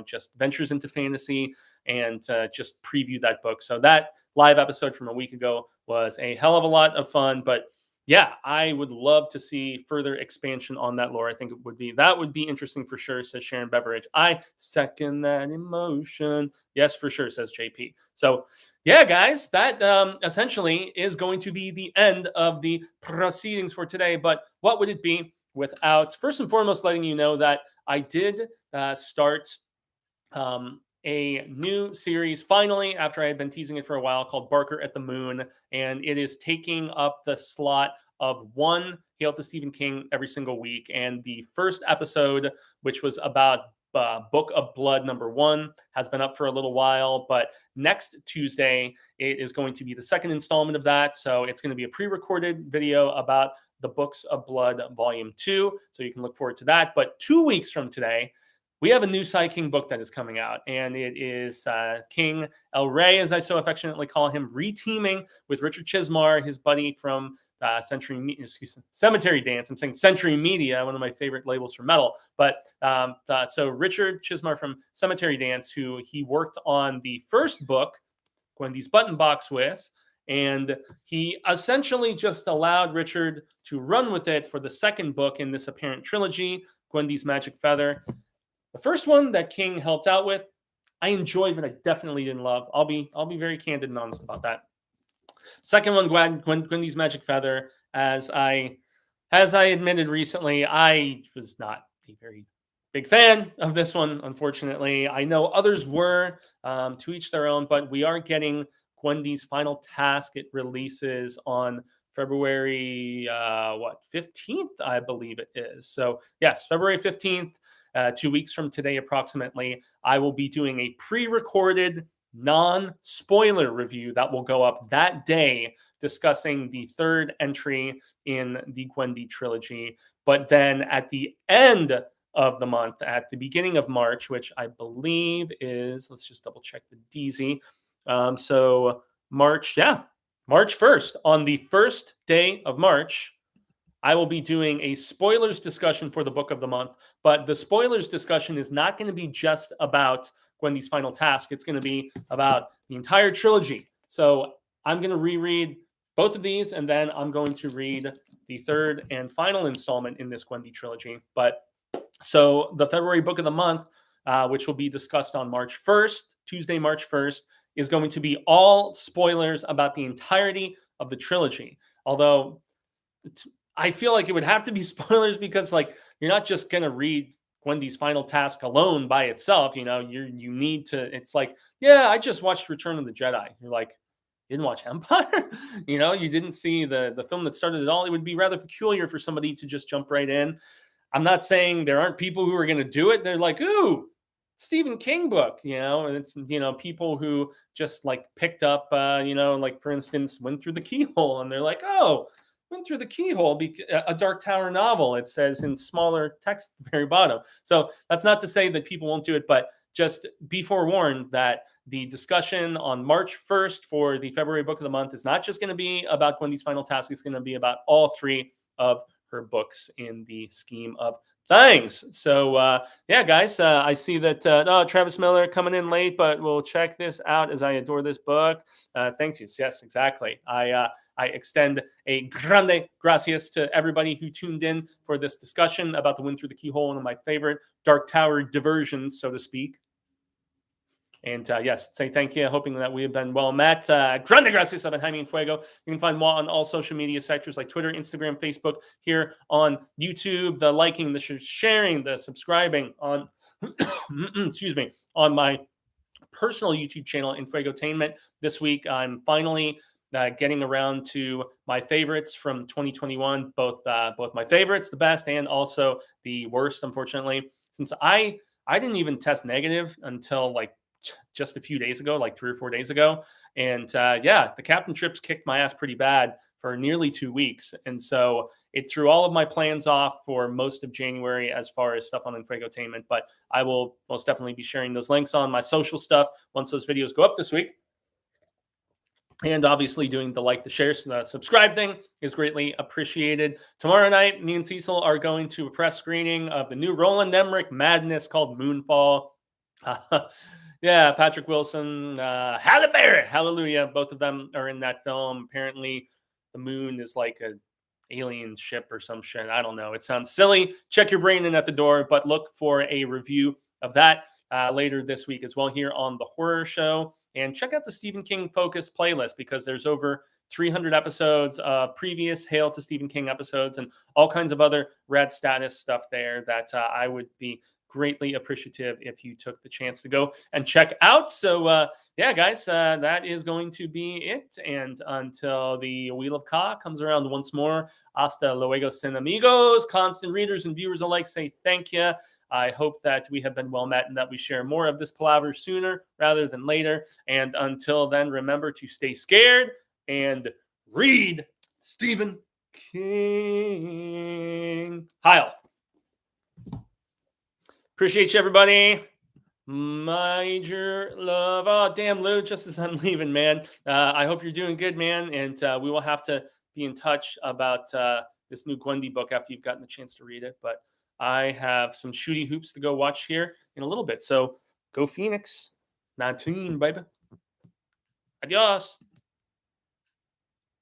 just ventures into fantasy, and just preview that book. So that live episode from a week ago was a hell of a lot of fun. But yeah, I would love to see further expansion on that lore. I think that would be interesting for sure, says Sharon Beveridge. I second that emotion. Yes, for sure, says JP. So yeah, guys, that essentially is going to be the end of the proceedings for today. But what would it be without, first and foremost, letting you know that I did start a new series finally after I had been teasing it for a while called Barker at the Moon, and it is taking up the slot of one Hail to Stephen King every single week. And the first episode, which was about Book of Blood #1, has been up for a little while, but next Tuesday it is going to be the second installment of that. So it's going to be a pre-recorded video about the Books of Blood Volume 2, so you can look forward to that. But 2 weeks from today, we have a new Sai King book that is coming out, and it is King El Rey, as I so affectionately call him, reteaming with Richard Chismar, his buddy from Cemetery Dance. I'm saying Century Media, one of my favorite labels for metal. But so Richard Chismar from Cemetery Dance, who he worked on the first book, Gwendy's Button Box, with, and he essentially just allowed Richard to run with it for the second book in this apparent trilogy, Gwendy's Magic Feather. The first one that King helped out with, I enjoyed, but I definitely didn't love. I'll be very candid and honest about that. Second one, Gwendy's Magic Feather, as I admitted recently, I was not a very big fan of this one, unfortunately. I know others were, to each their own, but we are getting Gwendy's final task. It releases on February 15th, I believe it is. So yes, February 15th. 2 weeks from today, approximately, I will be doing a pre-recorded non-spoiler review that will go up that day discussing the third entry in the Gwendy trilogy. But then at the end of the month, at the beginning of March, which I believe is, let's just double check the DZ. So March 1st, on the first day of March, I will be doing a spoilers discussion for the book of the month. But the spoilers discussion is not going to be just about Gwendy's final task. It's going to be about the entire trilogy. So I'm going to reread both of these, and then I'm going to read the third and final installment in this Gwendy trilogy. But so the February book of the month, which will be discussed on March 1st, Tuesday, March 1st, is going to be all spoilers about the entirety of the trilogy. Although I feel like it would have to be spoilers because, like, you're not just going to read Gwendy's final task alone by itself. You know, you need to, it's like, yeah, I just watched Return of the Jedi. You're like, you didn't watch Empire? You know, you didn't see the film that started it all. It would be rather peculiar for somebody to just jump right in. I'm not saying there aren't people who are going to do it. They're like, ooh, Stephen King book, you know, and it's, you know, people who just like picked up, you know, like for instance, went through the Keyhole and they're like, oh, went through the Keyhole, a Dark Tower novel. It says in smaller text at the very bottom. So that's not to say that people won't do it, but just be forewarned that the discussion on March 1st for the February book of the month is not just going to be about Gwendy's final task. It's going to be about all three of her books in the scheme of things. So, yeah, guys, I see that Travis Miller coming in late, but we'll check this out as I adore this book. Thanks. Yes, exactly. I extend a grande gracias to everybody who tuned in for this discussion about the Wind Through the Keyhole, one of my favorite Dark Tower diversions, so to speak. And yes, say thank you, hoping that we have been well met. Grande gracias, I've been Jaime and Fuego. You can find Wa on all social media sectors like Twitter, Instagram, Facebook, here on YouTube, the liking, the sharing, the subscribing on, excuse me, on my personal YouTube channel, Infuegotainment. This week, I'm finally getting around to my favorites from 2021, both my favorites, the best, and also the worst, unfortunately. Since I didn't even test negative until like just a few days ago, like 3 or 4 days ago. And yeah, the Captain trips kicked my ass pretty bad for nearly 2 weeks. And so it threw all of my plans off for most of January as far as stuff on Infuegotainment. But I will most definitely be sharing those links on my social stuff once those videos go up this week. And obviously doing the like, the share, the subscribe thing is greatly appreciated. Tomorrow night, me and Cecil are going to a press screening of the new Roland Emmerich madness called Moonfall. Yeah, Patrick Wilson, Halle Berry, hallelujah. Both of them are in that film. Apparently, the moon is like an alien ship or some shit. I don't know. It sounds silly. Check your brain in at the door, but look for a review of that later this week as well here on The Horror Show. And check out the Stephen King Focus playlist because there's over 300 episodes, previous Hail to Stephen King episodes, and all kinds of other rad status stuff there that I would be greatly appreciative if you took the chance to go and check out. So yeah, guys, that is going to be it. And until the Wheel of Ka comes around once more, hasta luego, sin amigos. Constant readers and viewers alike say thank you. I hope that we have been well met and that we share more of this palaver sooner rather than later. And until then, remember to stay scared and read Stephen King. Heil. Appreciate you, everybody. Major love. Oh, damn, Lou, just as I'm leaving, man. I hope you're doing good, man. And we will have to be in touch about this new Gwendy book after you've gotten the chance to read it. But I have some shooty hoops to go watch here in a little bit. So go Phoenix. 19, baby. Adios.